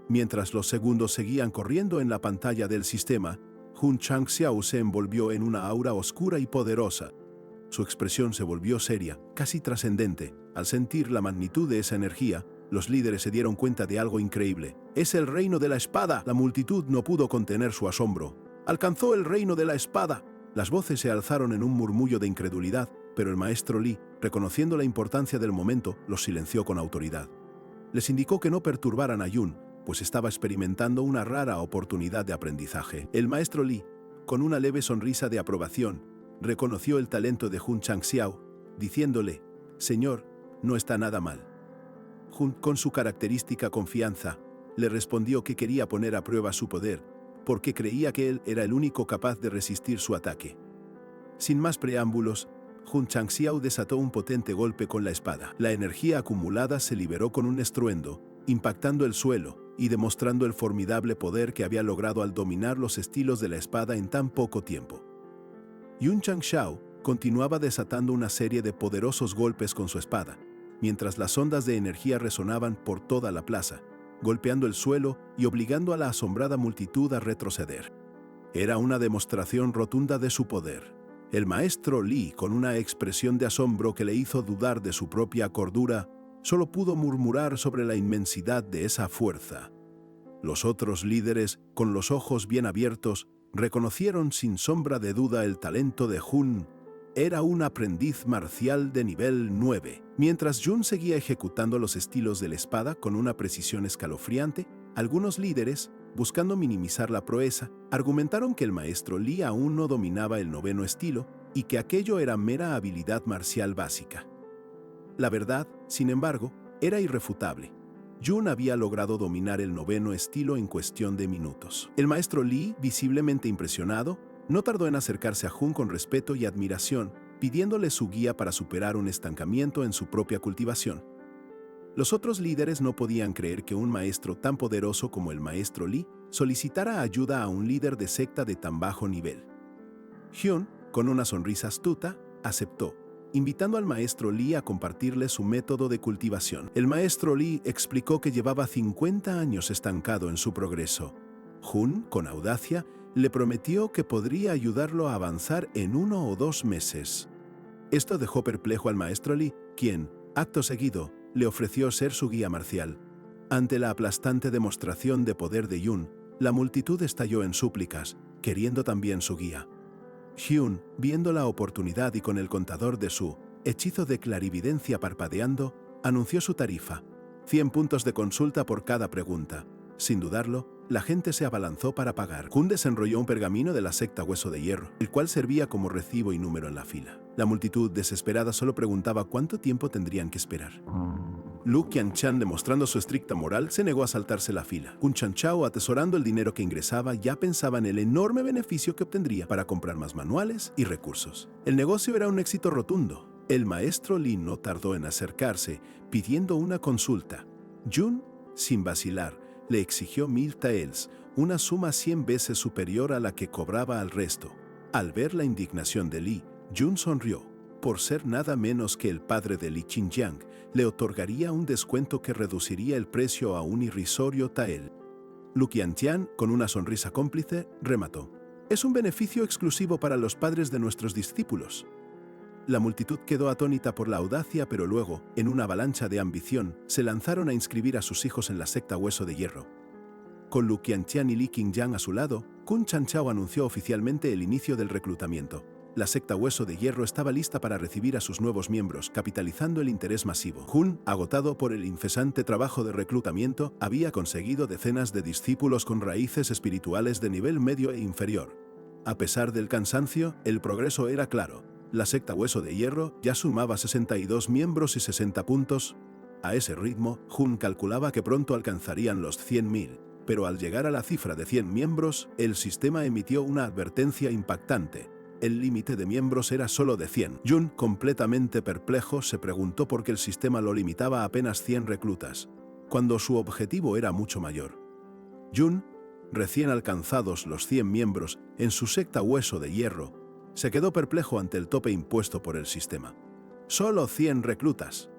Mientras los segundos seguían corriendo en la pantalla del sistema, Jun Changxiao se envolvió en una aura oscura y poderosa. Su expresión se volvió seria, casi trascendente. Al sentir la magnitud de esa energía, los líderes se dieron cuenta de algo increíble. ¡Es el reino de la espada! La multitud no pudo contener su asombro. ¡Alcanzó el reino de la espada! Las voces se alzaron en un murmullo de incredulidad, pero el maestro Li, reconociendo la importancia del momento, los silenció con autoridad. Les indicó que no perturbaran a Jun, pues estaba experimentando una rara oportunidad de aprendizaje. El maestro Li, con una leve sonrisa de aprobación, reconoció el talento de Jun Changxiao, diciéndole, «Señor, no está nada mal». Jun, con su característica confianza, le respondió que quería poner a prueba su poder, porque creía que él era el único capaz de resistir su ataque. Sin más preámbulos, Jun Changxiao desató un potente golpe con la espada. La energía acumulada se liberó con un estruendo, impactando el suelo y demostrando el formidable poder que había logrado al dominar los estilos de la espada en tan poco tiempo. Yun Changxiao continuaba desatando una serie de poderosos golpes con su espada, mientras las ondas de energía resonaban por toda la plaza, golpeando el suelo y obligando a la asombrada multitud a retroceder. Era una demostración rotunda de su poder. El maestro Li, con una expresión de asombro que le hizo dudar de su propia cordura, solo pudo murmurar sobre la inmensidad de esa fuerza. Los otros líderes, con los ojos bien abiertos, reconocieron sin sombra de duda el talento de Jun. Era un aprendiz marcial de nivel 9. Mientras Jun seguía ejecutando los estilos de la espada con una precisión escalofriante, algunos líderes, buscando minimizar la proeza, argumentaron que el maestro Li aún no dominaba el noveno estilo y que aquello era mera habilidad marcial básica. La verdad, sin embargo, era irrefutable. Jun había logrado dominar el noveno estilo en cuestión de minutos. El maestro Li, visiblemente impresionado, no tardó en acercarse a Jun con respeto y admiración, pidiéndole su guía para superar un estancamiento en su propia cultivación. Los otros líderes no podían creer que un maestro tan poderoso como el maestro Li solicitara ayuda a un líder de secta de tan bajo nivel. Hyun, con una sonrisa astuta, aceptó, invitando al maestro Li a compartirle su método de cultivación. El maestro Li explicó que llevaba 50 años estancado en su progreso. Jun, con audacia, le prometió que podría ayudarlo a avanzar en 1 o 2 meses. Esto dejó perplejo al maestro Li, quien, acto seguido, le ofreció ser su guía marcial. Ante la aplastante demostración de poder de Jun, la multitud estalló en súplicas, queriendo también su guía. Hyun, viendo la oportunidad y con el contador de su hechizo de clarividencia parpadeando, anunció su tarifa: 100 puntos de consulta por cada pregunta. Sin dudarlo, la gente se abalanzó para pagar. Jun desenrolló un pergamino de la secta Hueso de Hierro, el cual servía como recibo y número en la fila. La multitud, desesperada, solo preguntaba cuánto tiempo tendrían que esperar. Lu Qianchan, demostrando su estricta moral, se negó a saltarse la fila. Jun Changxiao, atesorando el dinero que ingresaba, ya pensaba en el enorme beneficio que obtendría para comprar más manuales y recursos. El negocio era un éxito rotundo. El maestro Li no tardó en acercarse, pidiendo una consulta. Jun, sin vacilar, le exigió 1000 taels, una suma 100 veces superior a la que cobraba al resto. Al ver la indignación de Li, Jun sonrió. Por ser nada menos que el padre de Li Qingjiang, le otorgaría un descuento que reduciría el precio a un irrisorio tael. Lu Qiantian, con una sonrisa cómplice, remató: «Es un beneficio exclusivo para los padres de nuestros discípulos». La multitud quedó atónita por la audacia, pero luego, en una avalancha de ambición, se lanzaron a inscribir a sus hijos en la secta Hueso de Hierro. Con Lu Qiantian y Li Qingjiang a su lado, Jun Changxiao anunció oficialmente el inicio del reclutamiento. La secta Hueso de Hierro estaba lista para recibir a sus nuevos miembros, capitalizando el interés masivo. Jun, agotado por el incesante trabajo de reclutamiento, había conseguido decenas de discípulos con raíces espirituales de nivel medio e inferior. A pesar del cansancio, el progreso era claro. La secta Hueso de Hierro ya sumaba 62 miembros y 60 puntos. A ese ritmo, Jun calculaba que pronto alcanzarían los 100.000. Pero al llegar a la cifra de 100 miembros, el sistema emitió una advertencia impactante. El límite de miembros era solo de 100. Jun, completamente perplejo, se preguntó por qué el sistema lo limitaba a apenas 100 reclutas, cuando su objetivo era mucho mayor. Jun, recién alcanzados los 100 miembros en su secta Hueso de Hierro, se quedó perplejo ante el tope impuesto por el sistema. ¡Solo 100 reclutas!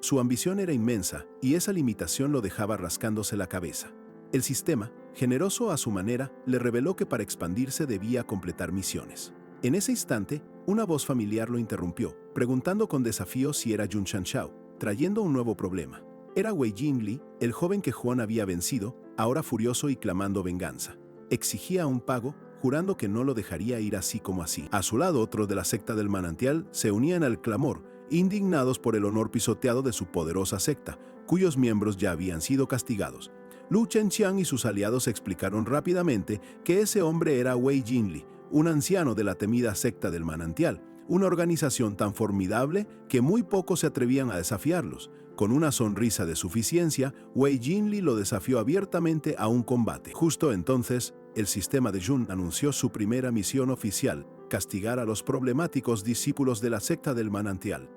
Su ambición era inmensa y esa limitación lo dejaba rascándose la cabeza. El sistema, generoso a su manera, le reveló que para expandirse debía completar misiones. En ese instante, una voz familiar lo interrumpió, preguntando con desafío si era Jun Changxiao, trayendo un nuevo problema. Era Wei Jingli, el joven que Juan había vencido, ahora furioso y clamando venganza. Exigía un pago, jurando que no lo dejaría ir así como así. A su lado, otros de la secta del manantial se unían al clamor, indignados por el honor pisoteado de su poderosa secta, cuyos miembros ya habían sido castigados. Lu Chenxiang y sus aliados explicaron rápidamente que ese hombre era Wei Jingli, un anciano de la temida secta del manantial, una organización tan formidable que muy pocos se atrevían a desafiarlos. Con una sonrisa de suficiencia, Wei Jinli lo desafió abiertamente a un combate. Justo entonces, el sistema de Jun anunció su primera misión oficial: castigar a los problemáticos discípulos de la secta del manantial.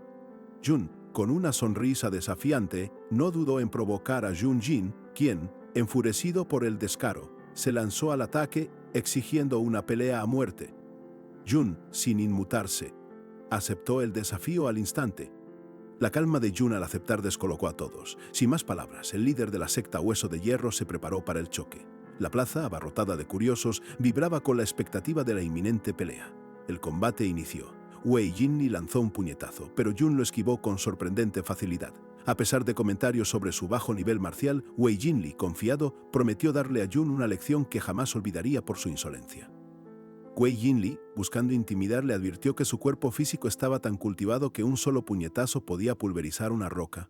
Jun, con una sonrisa desafiante, no dudó en provocar a Jun Jin, quien, enfurecido por el descaro, se lanzó al ataque, exigiendo una pelea a muerte. Jun, sin inmutarse, aceptó el desafío al instante. La calma de Jun al aceptar descolocó a todos. Sin más palabras, el líder de la secta Hueso de Hierro se preparó para el choque. La plaza, abarrotada de curiosos, vibraba con la expectativa de la inminente pelea. El combate inició. Wei Jinli lanzó un puñetazo, pero Jun lo esquivó con sorprendente facilidad. A pesar de comentarios sobre su bajo nivel marcial, Wei Jinli, confiado, prometió darle a Jun una lección que jamás olvidaría por su insolencia. Wei Jinli, buscando intimidar, le advirtió que su cuerpo físico estaba tan cultivado que un solo puñetazo podía pulverizar una roca.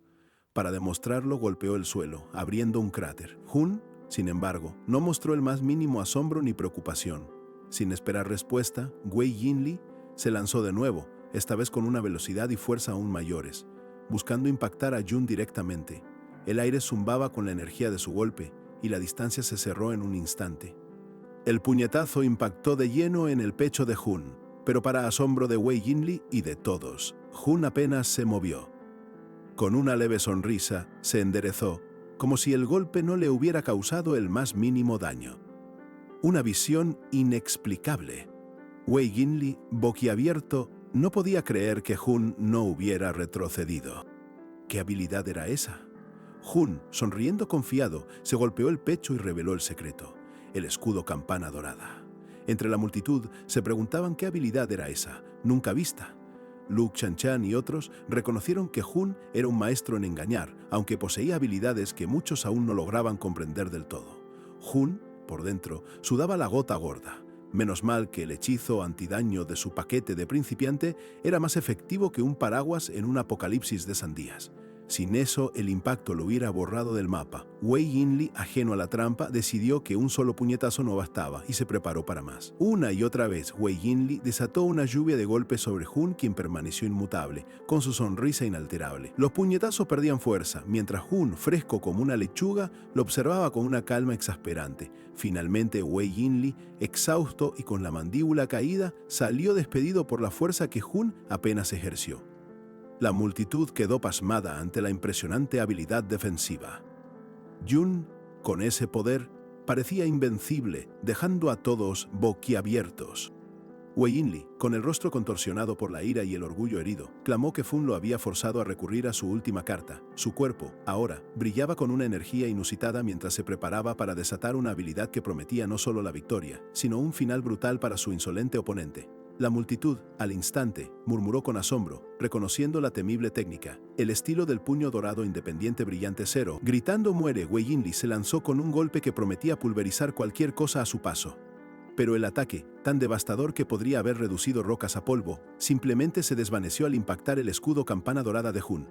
Para demostrarlo, golpeó el suelo, abriendo un cráter. Jun, sin embargo, no mostró el más mínimo asombro ni preocupación. Sin esperar respuesta, Wei Jinli se lanzó de nuevo, esta vez con una velocidad y fuerza aún mayores, buscando impactar a Jun directamente. El aire zumbaba con la energía de su golpe, y la distancia se cerró en un instante. El puñetazo impactó de lleno en el pecho de Jun, pero para asombro de Wei Jinli y de todos, Jun apenas se movió. Con una leve sonrisa, se enderezó, como si el golpe no le hubiera causado el más mínimo daño. Una visión inexplicable. Wei Jinli, boquiabierto, no podía creer que Jun no hubiera retrocedido. ¿Qué habilidad era esa? Jun, sonriendo confiado, se golpeó el pecho y reveló el secreto: el escudo campana dorada. Entre la multitud se preguntaban qué habilidad era esa, nunca vista. Lu Chanchan y otros reconocieron que Jun era un maestro en engañar, aunque poseía habilidades que muchos aún no lograban comprender del todo. Jun, por dentro, sudaba la gota gorda. Menos mal que el hechizo antidaño de su paquete de principiante era más efectivo que un paraguas en un apocalipsis de sandías. Sin eso, el impacto lo hubiera borrado del mapa. Wei Jinli, ajeno a la trampa, decidió que un solo puñetazo no bastaba y se preparó para más. Una y otra vez, Wei Jinli desató una lluvia de golpes sobre Jun, quien permaneció inmutable, con su sonrisa inalterable. Los puñetazos perdían fuerza, mientras Jun, fresco como una lechuga, lo observaba con una calma exasperante. Finalmente, Wei Jinli, exhausto y con la mandíbula caída, salió despedido por la fuerza que Jun apenas ejerció. La multitud quedó pasmada ante la impresionante habilidad defensiva. Jun, con ese poder, parecía invencible, dejando a todos boquiabiertos. Wei Jinli, con el rostro contorsionado por la ira y el orgullo herido, clamó que Jun lo había forzado a recurrir a su última carta. Su cuerpo, ahora, brillaba con una energía inusitada mientras se preparaba para desatar una habilidad que prometía no solo la victoria, sino un final brutal para su insolente oponente. La multitud, al instante, murmuró con asombro, reconociendo la temible técnica, el estilo del puño dorado independiente brillante cero. Gritando muere, Wei Jinli se lanzó con un golpe que prometía pulverizar cualquier cosa a su paso. Pero el ataque, tan devastador que podría haber reducido rocas a polvo, simplemente se desvaneció al impactar el escudo campana dorada de Jun.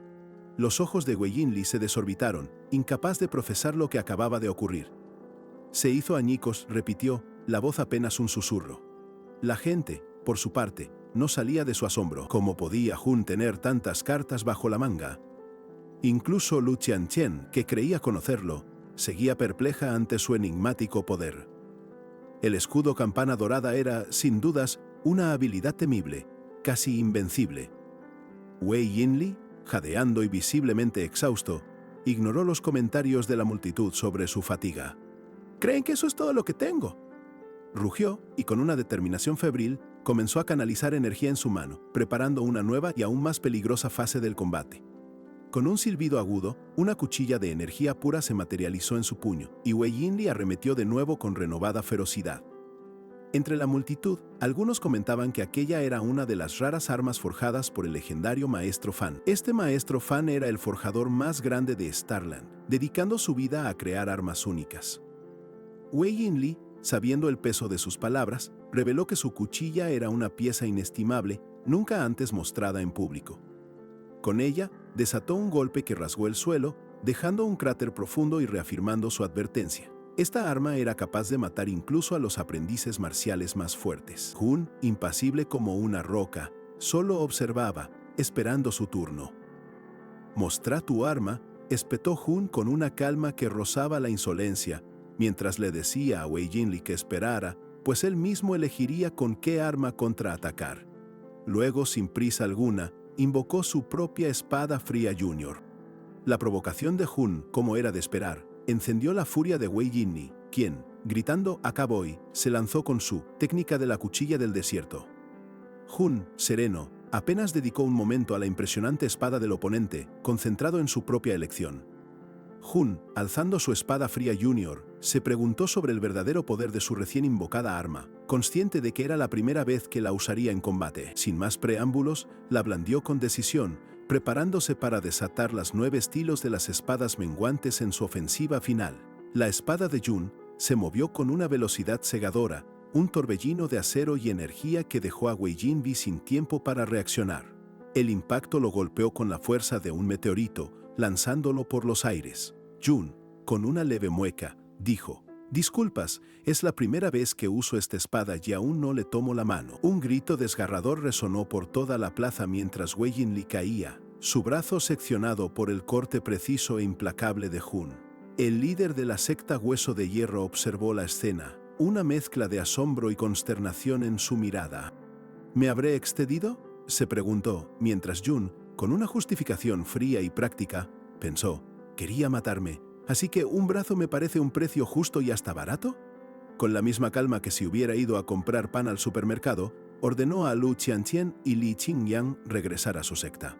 Los ojos de Wei Jinli se desorbitaron, incapaz de procesar lo que acababa de ocurrir. Se hizo añicos, repitió, la voz apenas un susurro. La gente, por su parte, no salía de su asombro. ¿Cómo podía Jun tener tantas cartas bajo la manga? Incluso Lu Qianchen, que creía conocerlo, seguía perpleja ante su enigmático poder. El escudo campana dorada era, sin dudas, una habilidad temible, casi invencible. Wei Jinli, jadeando y visiblemente exhausto, ignoró los comentarios de la multitud sobre su fatiga. ¿Creen que eso es todo lo que tengo?, rugió, y con una determinación febril, comenzó a canalizar energía en su mano, preparando una nueva y aún más peligrosa fase del combate. Con un silbido agudo, una cuchilla de energía pura se materializó en su puño, y Wei Jinli arremetió de nuevo con renovada ferocidad. Entre la multitud, algunos comentaban que aquella era una de las raras armas forjadas por el legendario Maestro Fan. Este Maestro Fan era el forjador más grande de Starland, dedicando su vida a crear armas únicas. Wei Jinli, sabiendo el peso de sus palabras, reveló que su cuchilla era una pieza inestimable, nunca antes mostrada en público. Con ella, desató un golpe que rasgó el suelo, dejando un cráter profundo y reafirmando su advertencia. Esta arma era capaz de matar incluso a los aprendices marciales más fuertes. Jun, impasible como una roca, solo observaba, esperando su turno. «Mostrá tu arma», espetó Jun con una calma que rozaba la insolencia, mientras le decía a Wei Jinli que esperara, pues él mismo elegiría con qué arma contraatacar. Luego, sin prisa alguna, invocó su propia espada fría Junior. La provocación de Jun, como era de esperar, encendió la furia de Wei Jinli, quien, gritando «Acá voy», se lanzó con su técnica de la cuchilla del desierto. Jun, sereno, apenas dedicó un momento a la impresionante espada del oponente, concentrado en su propia elección. Jun, alzando su espada fría Junior, se preguntó sobre el verdadero poder de su recién invocada arma, consciente de que era la primera vez que la usaría en combate. Sin más preámbulos, la blandió con decisión, preparándose para desatar las 9 estilos de las espadas menguantes en su ofensiva final. La espada de Jun se movió con una velocidad cegadora, un torbellino de acero y energía que dejó a Wei Jinli sin tiempo para reaccionar. El impacto lo golpeó con la fuerza de un meteorito, lanzándolo por los aires. Jun, con una leve mueca, dijo: «Disculpas, es la primera vez que uso esta espada y aún no le tomo la mano». Un grito desgarrador resonó por toda la plaza mientras Wei Jinli caía, su brazo seccionado por el corte preciso e implacable de Jun. El líder de la secta Hueso de Hierro observó la escena, una mezcla de asombro y consternación en su mirada. «¿Me habré excedido?», se preguntó, mientras Jun, con una justificación fría y práctica, pensó: «Quería matarme, así que un brazo me parece un precio justo y hasta barato». Con la misma calma que si hubiera ido a comprar pan al supermercado, ordenó a Lu Qianqian y Li Qingyang regresar a su secta.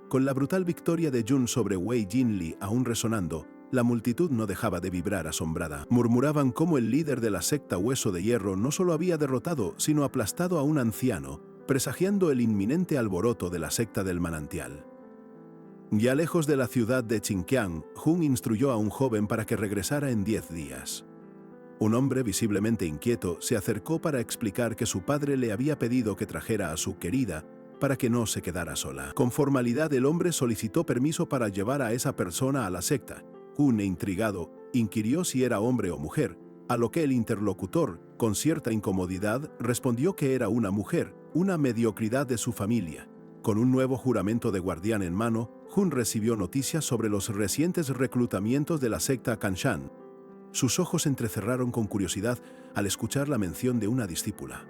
Con la brutal victoria de Jun sobre Wei Jinli aún resonando, la multitud no dejaba de vibrar asombrada. Murmuraban cómo el líder de la secta Hueso de Hierro no solo había derrotado, sino aplastado a un anciano, presagiando el inminente alboroto de la secta del manantial. Ya lejos de la ciudad de Qingqiang, Jun instruyó a un joven para que regresara en 10 días. Un hombre visiblemente inquieto se acercó para explicar que su padre le había pedido que trajera a su querida para que no se quedara sola. Con formalidad el hombre solicitó permiso para llevar a esa persona a la secta. Jun, intrigado, inquirió si era hombre o mujer, a lo que el interlocutor, con cierta incomodidad, respondió que era una mujer, una mediocridad de su familia. Con un nuevo juramento de guardián en mano, Jun recibió noticias sobre los recientes reclutamientos de la secta Kanshan. Sus ojos entrecerraron con curiosidad al escuchar la mención de una discípula.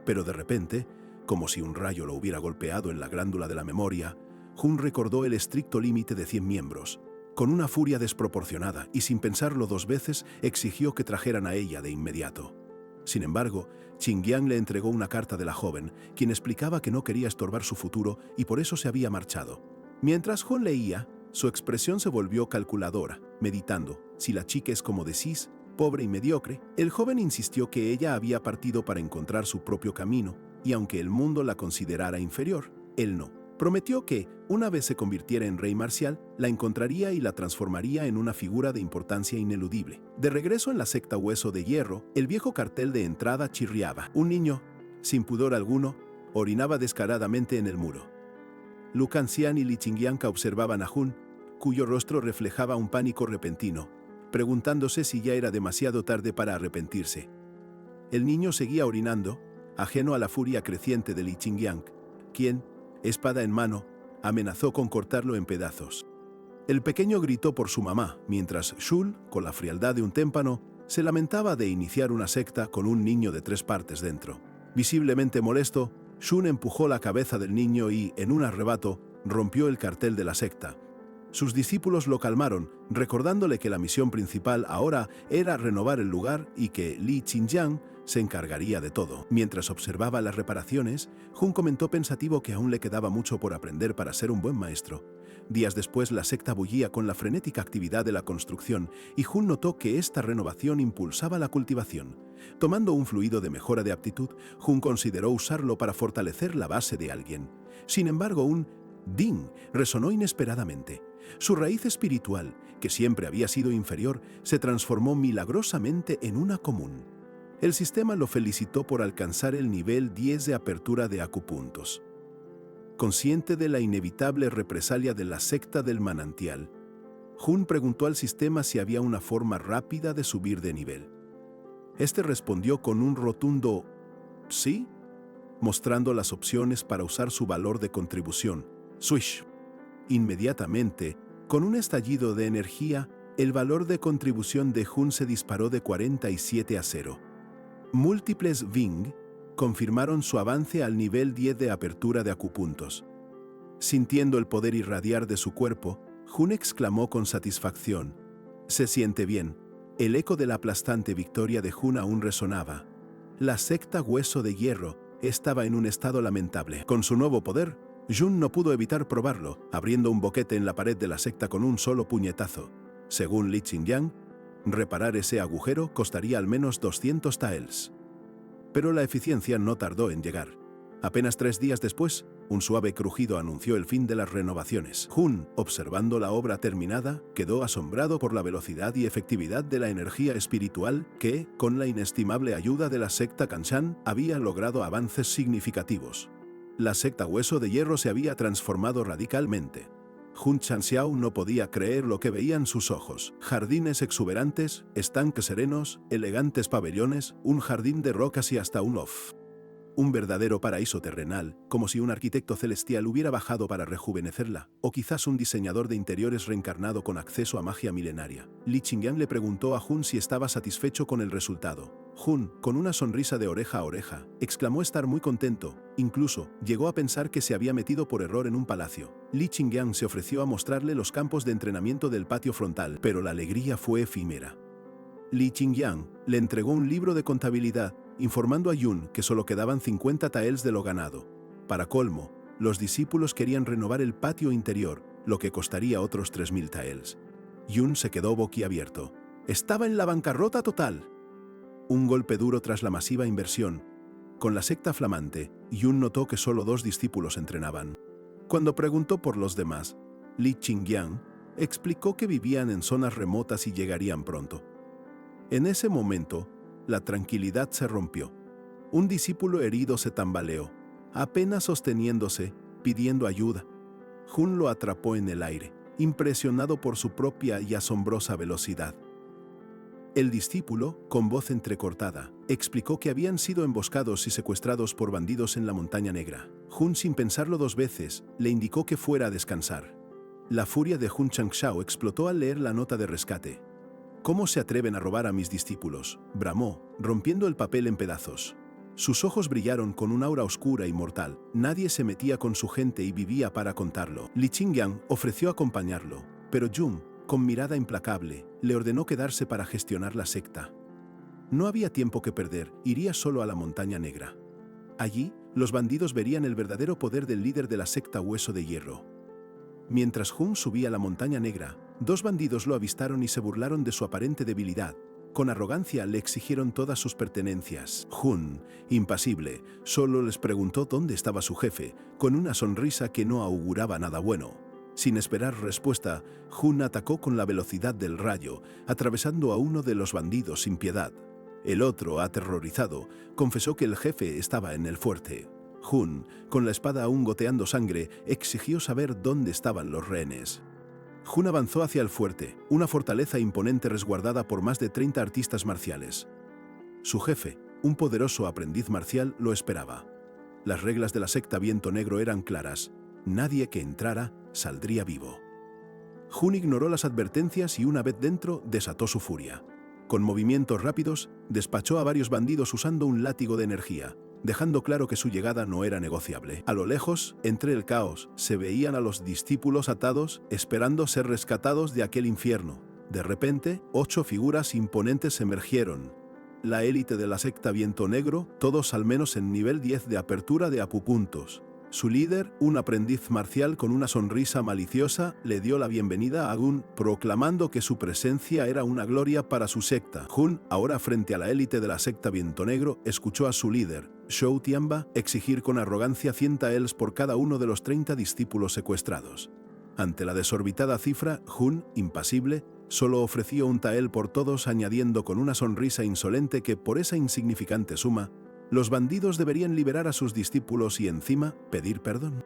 Pero de repente, como si un rayo lo hubiera golpeado en la glándula de la memoria, Jun recordó el estricto límite de 100 miembros. Con una furia desproporcionada y sin pensarlo 2 veces, exigió que trajeran a ella de inmediato. Sin embargo, Qingyang le entregó una carta de la joven, quien explicaba que no quería estorbar su futuro y por eso se había marchado. Mientras Jun leía, su expresión se volvió calculadora, meditando: si la chica es como decís, pobre y mediocre. El joven insistió que ella había partido para encontrar su propio camino, y aunque el mundo la considerara inferior, él no. Prometió que, una vez se convirtiera en rey marcial, la encontraría y la transformaría en una figura de importancia ineludible. De regreso en la secta Hueso de Hierro, el viejo cartel de entrada chirriaba. Un niño, sin pudor alguno, orinaba descaradamente en el muro. Lu Qianqian y Li Qingyang observaban a Jun, cuyo rostro reflejaba un pánico repentino, preguntándose si ya era demasiado tarde para arrepentirse. El niño seguía orinando, ajeno a la furia creciente de Li Qingyang, quien, espada en mano, amenazó con cortarlo en pedazos. El pequeño gritó por su mamá, mientras Shul, con la frialdad de un témpano, se lamentaba de iniciar una secta con un niño de 3 partes dentro. Visiblemente molesto, Shun empujó la cabeza del niño y, en un arrebato, rompió el cartel de la secta. Sus discípulos lo calmaron, recordándole que la misión principal ahora era renovar el lugar y que Li Qingyang se encargaría de todo. Mientras observaba las reparaciones, Jun comentó pensativo que aún le quedaba mucho por aprender para ser un buen maestro. Días después, la secta bullía con la frenética actividad de la construcción y Jun notó que esta renovación impulsaba la cultivación. Tomando un fluido de mejora de aptitud, Jun consideró usarlo para fortalecer la base de alguien. Sin embargo, un «ding» resonó inesperadamente. Su raíz espiritual, que siempre había sido inferior, se transformó milagrosamente en una común. El sistema lo felicitó por alcanzar el nivel 10 de apertura de acupuntos. Consciente de la inevitable represalia de la secta del manantial, Jun preguntó al sistema si había una forma rápida de subir de nivel. Este respondió con un rotundo «sí», mostrando las opciones para usar su valor de contribución, Swish. Inmediatamente, con un estallido de energía, el valor de contribución de Jun se disparó de 47-0. Múltiples Ving confirmaron su avance al nivel 10 de apertura de acupuntos. Sintiendo el poder irradiar de su cuerpo, Jun exclamó con satisfacción: «Se siente bien». El eco de la aplastante victoria de Jun aún resonaba. La secta Hueso de Hierro estaba en un estado lamentable. Con su nuevo poder, Jun no pudo evitar probarlo, abriendo un boquete en la pared de la secta con un solo puñetazo. Según Li Qingyang, reparar ese agujero costaría al menos 200 taels. Pero la eficiencia no tardó en llegar. Apenas 3 días después, un suave crujido anunció el fin de las renovaciones. Jun, observando la obra terminada, quedó asombrado por la velocidad y efectividad de la energía espiritual que, con la inestimable ayuda de la secta Kanshan, había logrado avances significativos. La secta Hueso de Hierro se había transformado radicalmente. Jun Chanxiao no podía creer lo que veían sus ojos. Jardines exuberantes, estanques serenos, elegantes pabellones, un jardín de rocas y hasta un off. Un verdadero paraíso terrenal, como si un arquitecto celestial hubiera bajado para rejuvenecerla, o quizás un diseñador de interiores reencarnado con acceso a magia milenaria. Li Qingyang le preguntó a Jun si estaba satisfecho con el resultado. Jun, con una sonrisa de oreja a oreja, exclamó estar muy contento. Incluso, llegó a pensar que se había metido por error en un palacio. Li Qingyang se ofreció a mostrarle los campos de entrenamiento del patio frontal, pero la alegría fue efímera. Li Qingyang le entregó un libro de contabilidad, informando a Jun que solo quedaban 50 taels de lo ganado. Para colmo, los discípulos querían renovar el patio interior, lo que costaría otros 3000 taels. Jun se quedó boquiabierto. Estaba en la bancarrota total. Un golpe duro tras la masiva inversión. Con la secta flamante, Jun notó que solo 2 discípulos entrenaban. Cuando preguntó por los demás, Li Qingyang explicó que vivían en zonas remotas y llegarían pronto. En ese momento, la tranquilidad se rompió. Un discípulo herido se tambaleó, apenas sosteniéndose, pidiendo ayuda. Jun lo atrapó en el aire, impresionado por su propia y asombrosa velocidad. El discípulo, con voz entrecortada, explicó que habían sido emboscados y secuestrados por bandidos en la Montaña Negra. Jun, sin pensarlo 2 veces, le indicó que fuera a descansar. La furia de Jun Chanxiao explotó al leer la nota de rescate. «¿Cómo se atreven a robar a mis discípulos?», bramó, rompiendo el papel en pedazos. Sus ojos brillaron con un aura oscura y mortal. Nadie se metía con su gente y vivía para contarlo. Li Qingyang ofreció acompañarlo, pero Jun, con mirada implacable, le ordenó quedarse para gestionar la secta. No había tiempo que perder, iría solo a la Montaña Negra. Allí, los bandidos verían el verdadero poder del líder de la secta Hueso de Hierro. Mientras Jun subía a la Montaña Negra, 2 bandidos lo avistaron y se burlaron de su aparente debilidad. Con arrogancia le exigieron todas sus pertenencias. Jun, impasible, solo les preguntó dónde estaba su jefe, con una sonrisa que no auguraba nada bueno. Sin esperar respuesta, Jun atacó con la velocidad del rayo, atravesando a uno de los bandidos sin piedad. El otro, aterrorizado, confesó que el jefe estaba en el fuerte. Jun, con la espada aún goteando sangre, exigió saber dónde estaban los rehenes. Jun avanzó hacia el fuerte, una fortaleza imponente resguardada por más de 30 artistas marciales. Su jefe, un poderoso aprendiz marcial, lo esperaba. Las reglas de la secta Viento Negro eran claras. Nadie que entrara saldría vivo. Jun ignoró las advertencias y una vez dentro desató su furia. Con movimientos rápidos, despachó a varios bandidos usando un látigo de energía, dejando claro que su llegada no era negociable. A lo lejos, entre el caos, se veían a los discípulos atados, esperando ser rescatados de aquel infierno. De repente, 8 figuras imponentes emergieron. La élite de la secta Viento Negro, todos al menos en nivel 10 de apertura de acupuntos. Su líder, un aprendiz marcial con una sonrisa maliciosa, le dio la bienvenida a Jun, proclamando que su presencia era una gloria para su secta. Jun, ahora frente a la élite de la secta Viento Negro, escuchó a su líder, Shou Tianba, exigir con arrogancia 100 taels por cada uno de los 30 discípulos secuestrados. Ante la desorbitada cifra, Jun, impasible, solo ofreció 1 tael por todos, añadiendo con una sonrisa insolente que por esa insignificante suma, los bandidos deberían liberar a sus discípulos y encima pedir perdón.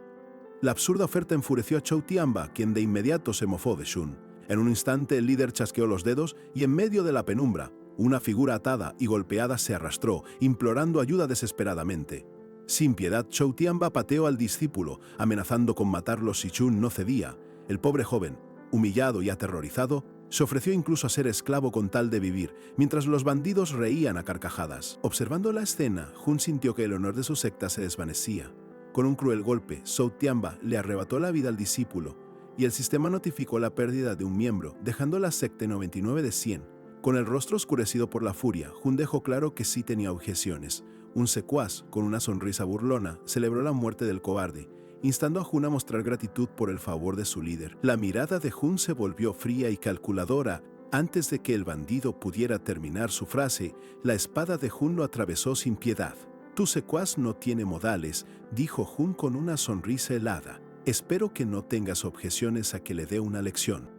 La absurda oferta enfureció a Shou Tianba, quien de inmediato se mofó de Jun. En un instante el líder chasqueó los dedos y en medio de la penumbra, una figura atada y golpeada se arrastró, implorando ayuda desesperadamente. Sin piedad, Shou Tianba pateó al discípulo, amenazando con matarlo si Jun no cedía. El pobre joven, humillado y aterrorizado, se ofreció incluso a ser esclavo con tal de vivir, mientras los bandidos reían a carcajadas. Observando la escena, Jun sintió que el honor de su secta se desvanecía. Con un cruel golpe, Zhou Tianba le arrebató la vida al discípulo, y el sistema notificó la pérdida de un miembro, dejando la secta en 99 de 100. Con el rostro oscurecido por la furia, Jun dejó claro que sí tenía objeciones. Un secuaz, con una sonrisa burlona, celebró la muerte del cobarde, instando a Jun a mostrar gratitud por el favor de su líder. La mirada de Jun se volvió fría y calculadora. Antes de que el bandido pudiera terminar su frase, la espada de Jun lo atravesó sin piedad. «Tu secuaz no tiene modales», dijo Jun con una sonrisa helada. «Espero que no tengas objeciones a que le dé una lección».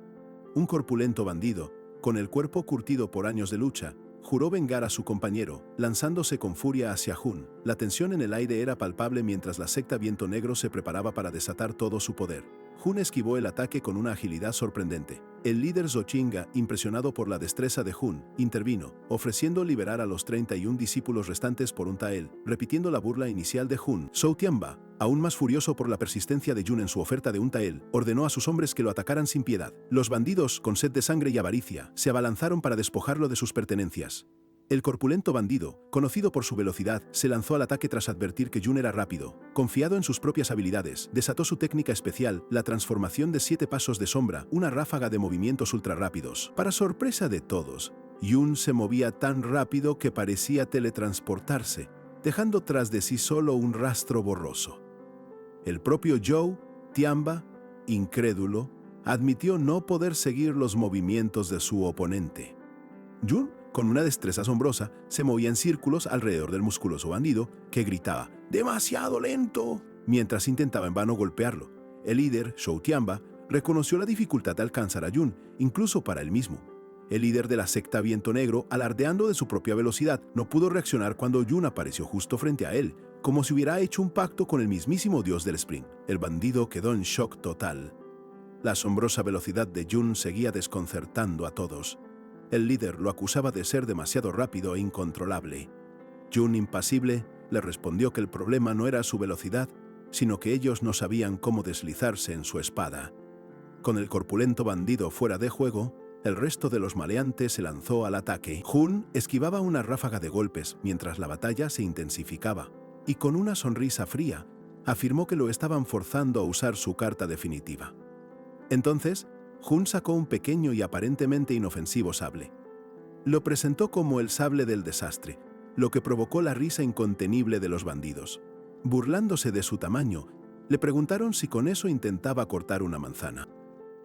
Un corpulento bandido, con el cuerpo curtido por años de lucha, juró vengar a su compañero, lanzándose con furia hacia Jun. La tensión en el aire era palpable mientras la secta Viento Negro se preparaba para desatar todo su poder. Jun esquivó el ataque con una agilidad sorprendente. El líder Zochinga, impresionado por la destreza de Jun, intervino, ofreciendo liberar a los 31 discípulos restantes por un tael, repitiendo la burla inicial de Jun. Zhou Tianba, aún más furioso por la persistencia de Jun en su oferta de un tael, ordenó a sus hombres que lo atacaran sin piedad. Los bandidos, con sed de sangre y avaricia, se abalanzaron para despojarlo de sus pertenencias. El corpulento bandido, conocido por su velocidad, se lanzó al ataque tras advertir que Jun era rápido. Confiado en sus propias habilidades, desató su técnica especial, la transformación de 7 pasos de sombra, una ráfaga de movimientos ultrarrápidos. Para sorpresa de todos, Jun se movía tan rápido que parecía teletransportarse, dejando tras de sí solo un rastro borroso. El propio Zhou Tianba, incrédulo, admitió no poder seguir los movimientos de su oponente. Jun, con una destreza asombrosa, se movía en círculos alrededor del musculoso bandido, que gritaba «¡Demasiado lento!» mientras intentaba en vano golpearlo. El líder, Zhou Tianba, reconoció la dificultad de alcanzar a Jun, incluso para él mismo. El líder de la secta Viento Negro, alardeando de su propia velocidad, no pudo reaccionar cuando Jun apareció justo frente a él, como si hubiera hecho un pacto con el mismísimo dios del sprint. El bandido quedó en shock total. La asombrosa velocidad de Jun seguía desconcertando a todos. El líder lo acusaba de ser demasiado rápido e incontrolable. Jun, impasible, le respondió que el problema no era su velocidad, sino que ellos no sabían cómo deslizarse en su espada. Con el corpulento bandido fuera de juego, el resto de los maleantes se lanzó al ataque. Jun esquivaba una ráfaga de golpes mientras la batalla se intensificaba, y con una sonrisa fría, afirmó que lo estaban forzando a usar su carta definitiva. Entonces, Jun sacó un pequeño y aparentemente inofensivo sable. Lo presentó como el sable del desastre, lo que provocó la risa incontenible de los bandidos. Burlándose de su tamaño, le preguntaron si con eso intentaba cortar una manzana.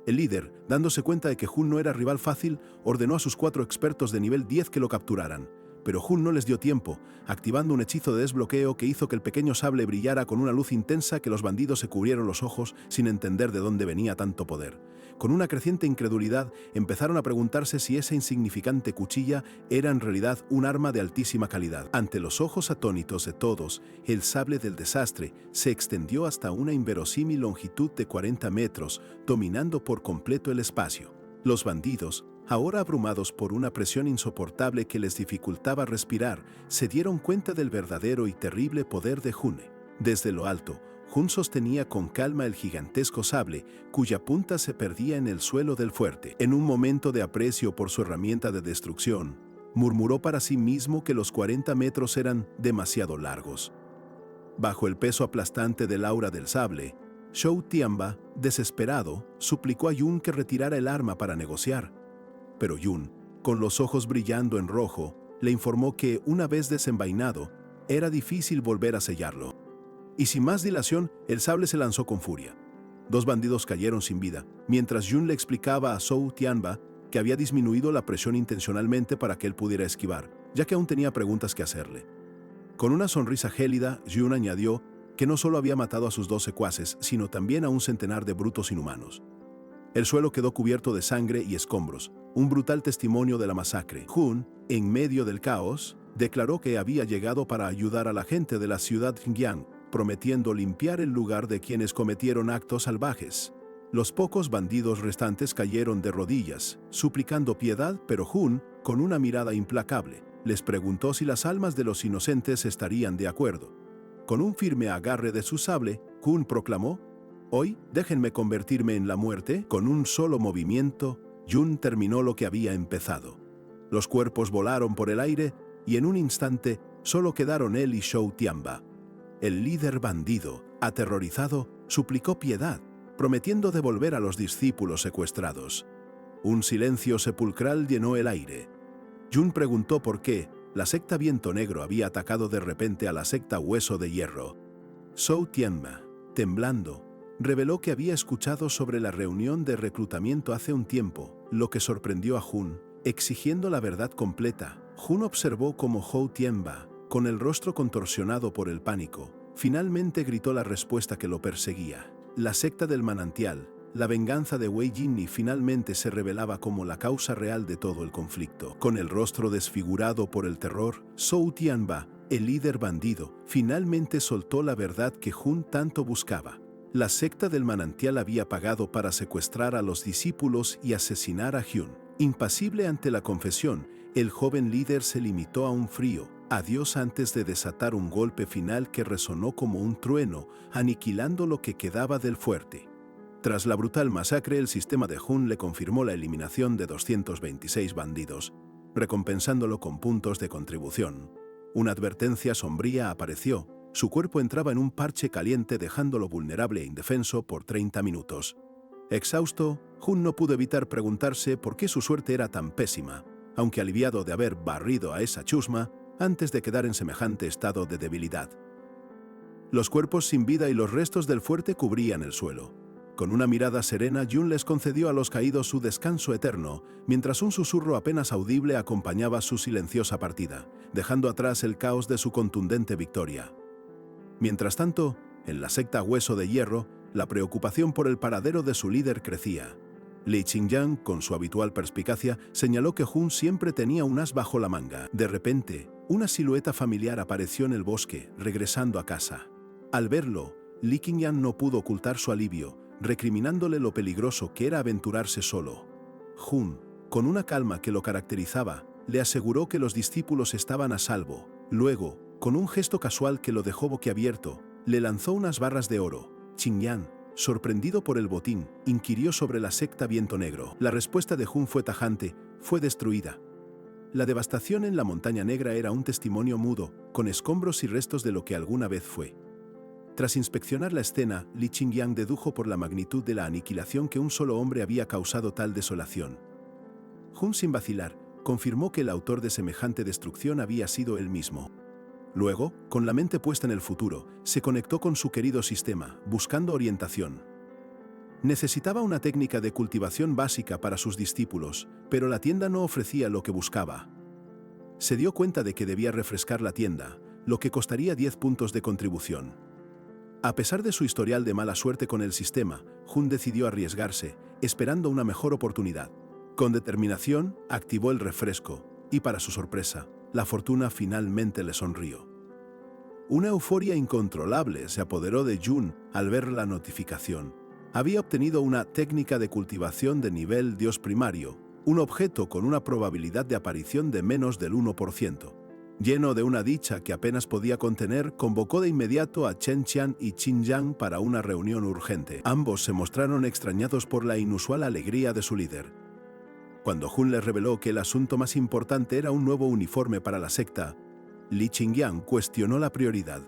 El líder, dándose cuenta de que Jun no era rival fácil, ordenó a sus 4 expertos de nivel 10 que lo capturaran. Pero Jun no les dio tiempo, activando un hechizo de desbloqueo que hizo que el pequeño sable brillara con una luz intensa que los bandidos se cubrieron los ojos sin entender de dónde venía tanto poder. Con una creciente incredulidad, empezaron a preguntarse si esa insignificante cuchilla era en realidad un arma de altísima calidad. Ante los ojos atónitos de todos, el sable del desastre se extendió hasta una inverosímil longitud de 40 metros, dominando por completo el espacio. Los bandidos, ahora abrumados por una presión insoportable que les dificultaba respirar, se dieron cuenta del verdadero y terrible poder de Jun. Desde lo alto, Jun sostenía con calma el gigantesco sable, cuya punta se perdía en el suelo del fuerte. En un momento de aprecio por su herramienta de destrucción, murmuró para sí mismo que los 40 metros eran demasiado largos. Bajo el peso aplastante del aura del sable, Zhou Tianba, desesperado, suplicó a Jun que retirara el arma para negociar. Pero Jun, con los ojos brillando en rojo, le informó que, una vez desenvainado, era difícil volver a sellarlo. Y sin más dilación, el sable se lanzó con furia. 2 bandidos cayeron sin vida, mientras Jun le explicaba a Zhou Tianba que había disminuido la presión intencionalmente para que él pudiera esquivar, ya que aún tenía preguntas que hacerle. Con una sonrisa gélida, Jun añadió que no solo había matado a sus 2 secuaces, sino también a un centenar de brutos inhumanos. El suelo quedó cubierto de sangre y escombros, un brutal testimonio de la masacre. Jun, en medio del caos, declaró que había llegado para ayudar a la gente de la ciudad Xinjiang, prometiendo limpiar el lugar de quienes cometieron actos salvajes. Los pocos bandidos restantes cayeron de rodillas, suplicando piedad, pero Jun, con una mirada implacable, les preguntó si las almas de los inocentes estarían de acuerdo. Con un firme agarre de su sable, Jun proclamó: Hoy, déjenme convertirme en la muerte. Con un solo movimiento, Jun terminó lo que había empezado. Los cuerpos volaron por el aire y en un instante solo quedaron él y Shou Tianba. El líder bandido, aterrorizado, suplicó piedad, prometiendo devolver a los discípulos secuestrados. Un silencio sepulcral llenó el aire. Jun preguntó por qué la secta Viento Negro había atacado de repente a la secta Hueso de Hierro. Shou Tianba, temblando, reveló que había escuchado sobre la reunión de reclutamiento hace un tiempo, lo que sorprendió a Jun, exigiendo la verdad completa. Jun observó cómo Shou Tianba, con el rostro contorsionado por el pánico, finalmente gritó la respuesta que lo perseguía. La secta del manantial, la venganza de Wei Jinni finalmente se revelaba como la causa real de todo el conflicto. Con el rostro desfigurado por el terror, Shou Tianba, el líder bandido, finalmente soltó la verdad que Jun tanto buscaba. La secta del manantial había pagado para secuestrar a los discípulos y asesinar a Jun. Impasible ante la confesión, el joven líder se limitó a un frío adiós antes de desatar un golpe final que resonó como un trueno, aniquilando lo que quedaba del fuerte. Tras la brutal masacre, el sistema de Jun le confirmó la eliminación de 226 bandidos, recompensándolo con puntos de contribución. Una advertencia sombría apareció. Su cuerpo entraba en un parche caliente dejándolo vulnerable e indefenso por 30 minutos. Exhausto, Jun no pudo evitar preguntarse por qué su suerte era tan pésima, aunque aliviado de haber barrido a esa chusma antes de quedar en semejante estado de debilidad. Los cuerpos sin vida y los restos del fuerte cubrían el suelo. Con una mirada serena, Jun les concedió a los caídos su descanso eterno, mientras un susurro apenas audible acompañaba su silenciosa partida, dejando atrás el caos de su contundente victoria. Mientras tanto, en la secta Hueso de Hierro, la preocupación por el paradero de su líder crecía. Li Qingyang, con su habitual perspicacia, señaló que Jun siempre tenía un as bajo la manga. De repente, una silueta familiar apareció en el bosque, regresando a casa. Al verlo, Li Qingyang no pudo ocultar su alivio, recriminándole lo peligroso que era aventurarse solo. Jun, con una calma que lo caracterizaba, le aseguró que los discípulos estaban a salvo. Luego, con un gesto casual que lo dejó boquiabierto, le lanzó unas barras de oro. Qingyang, sorprendido por el botín, inquirió sobre la secta Viento Negro. La respuesta de Jun fue tajante: fue destruida. La devastación en la Montaña Negra era un testimonio mudo, con escombros y restos de lo que alguna vez fue. Tras inspeccionar la escena, Li Qingyang dedujo por la magnitud de la aniquilación que un solo hombre había causado tal desolación. Jun, sin vacilar, confirmó que el autor de semejante destrucción había sido él mismo. Luego, con la mente puesta en el futuro, se conectó con su querido sistema, buscando orientación. Necesitaba una técnica de cultivación básica para sus discípulos, pero la tienda no ofrecía lo que buscaba. Se dio cuenta de que debía refrescar la tienda, lo que costaría 10 puntos de contribución. A pesar de su historial de mala suerte con el sistema, Jun decidió arriesgarse, esperando una mejor oportunidad. Con determinación, activó el refresco, y para su sorpresa, la fortuna finalmente le sonrió. Una euforia incontrolable se apoderó de Jun al ver la notificación. Había obtenido una técnica de cultivación de nivel Dios primario, un objeto con una probabilidad de aparición de menos del 1%. Lleno de una dicha que apenas podía contener, convocó de inmediato a Chen Qian y Qin Yang para una reunión urgente. Ambos se mostraron extrañados por la inusual alegría de su líder. Cuando Jun les reveló que el asunto más importante era un nuevo uniforme para la secta, Li Qingyang cuestionó la prioridad.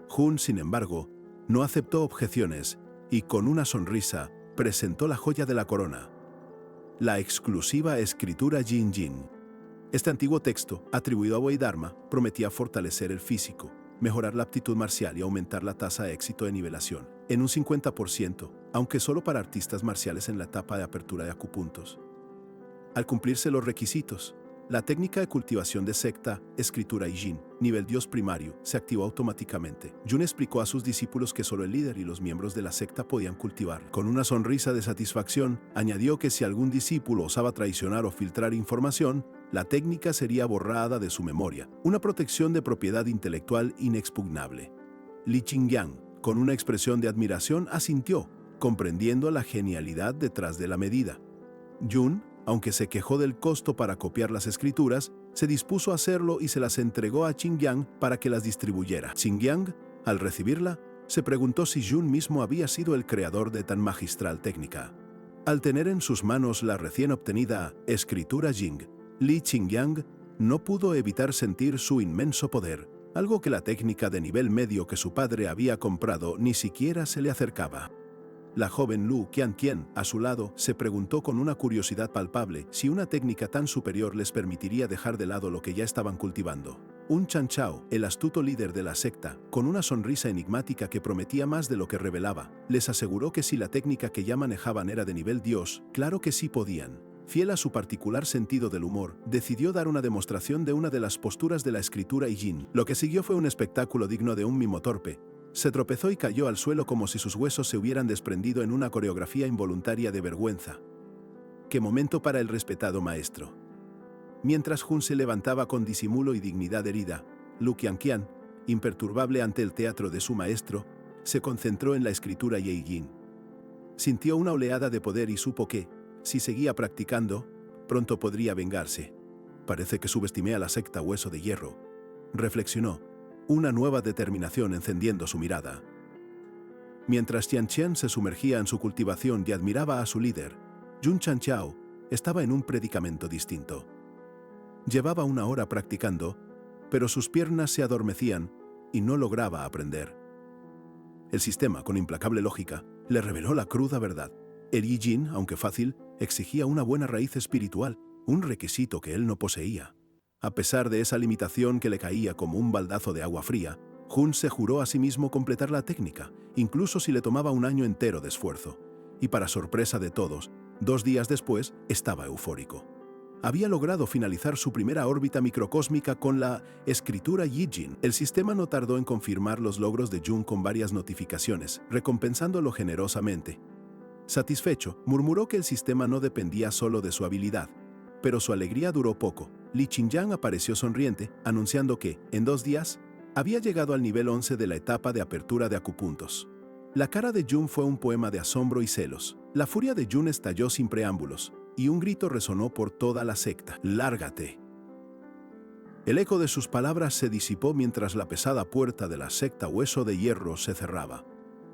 Jun, sin embargo, no aceptó objeciones y, con una sonrisa, presentó la joya de la corona: la exclusiva escritura Jin Jin. Este antiguo texto, atribuido a Bodhidharma, prometía fortalecer el físico, mejorar la aptitud marcial y aumentar la tasa de éxito de nivelación en un 50%, aunque solo para artistas marciales en la etapa de apertura de acupuntos. Al cumplirse los requisitos, la técnica de cultivación de secta, escritura y Jin, nivel Dios primario, se activó automáticamente. Jun explicó a sus discípulos que solo el líder y los miembros de la secta podían cultivar. Con una sonrisa de satisfacción, añadió que si algún discípulo osaba traicionar o filtrar información, la técnica sería borrada de su memoria, una protección de propiedad intelectual inexpugnable. Li Qingyang, con una expresión de admiración, asintió, comprendiendo la genialidad detrás de la medida. Jun, aunque se quejó del costo para copiar las escrituras, se dispuso a hacerlo y se las entregó a Qingyang para que las distribuyera. Qingyang, al recibirla, Se preguntó si Jun mismo había sido el creador de tan magistral técnica. Al tener en sus manos la recién obtenida escritura Jing, Li Qingyang no pudo evitar sentir su inmenso poder, algo que la técnica de nivel medio que su padre había comprado ni siquiera se le acercaba. La joven Lu Qianqian, a su lado, se preguntó con una curiosidad palpable si una técnica tan superior les permitiría dejar de lado lo que ya estaban cultivando. Un Chan Chao, el astuto líder de la secta, con una sonrisa enigmática que prometía más de lo que revelaba, les aseguró que si la técnica que ya manejaban era de nivel Dios, claro que sí podían. Fiel a su particular sentido del humor, decidió dar una demostración de una de las posturas de la escritura I Ching. Lo que siguió fue un espectáculo digno de un mimo torpe. Se tropezó y cayó al suelo como si sus huesos se hubieran desprendido en una coreografía involuntaria de vergüenza. ¡Qué momento para el respetado maestro! Mientras Jun se levantaba con disimulo y dignidad herida, Lu Qianqian, imperturbable ante el teatro de su maestro, se concentró en la escritura I Ching. Sintió una oleada de poder y supo que, si seguía practicando, pronto podría vengarse. Parece que subestimé a la secta Hueso de Hierro, reflexionó, una nueva determinación encendiendo su mirada. Mientras Tianqian se sumergía en su cultivación y admiraba a su líder, Jun Chanchao estaba en un predicamento distinto. Llevaba una hora practicando, pero sus piernas se adormecían y no lograba aprender. El sistema, con implacable lógica, le reveló la cruda verdad. El I Ching, aunque fácil, exigía una buena raíz espiritual, un requisito que él no poseía. A pesar de esa limitación que le caía como un baldazo de agua fría, Jun se juró a sí mismo completar la técnica, incluso si le tomaba un año entero de esfuerzo. Y para sorpresa de todos, 2 días después, estaba eufórico. Había logrado finalizar su primera órbita microcósmica con la escritura I Ching. El sistema no tardó en confirmar los logros de Jun con varias notificaciones, recompensándolo generosamente. Satisfecho, murmuró que el sistema no dependía solo de su habilidad. Pero su alegría duró poco. Li Qingyang apareció sonriente, anunciando que, en 2 días, había llegado al nivel 11 de la etapa de apertura de acupuntos. La cara de Jun fue un poema de asombro y celos. La furia de Jun estalló sin preámbulos, y un grito resonó por toda la secta. ¡Lárgate! El eco de sus palabras se disipó mientras la pesada puerta de la secta Hueso de Hierro se cerraba,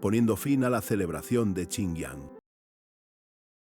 poniendo fin a la celebración de Qingyang.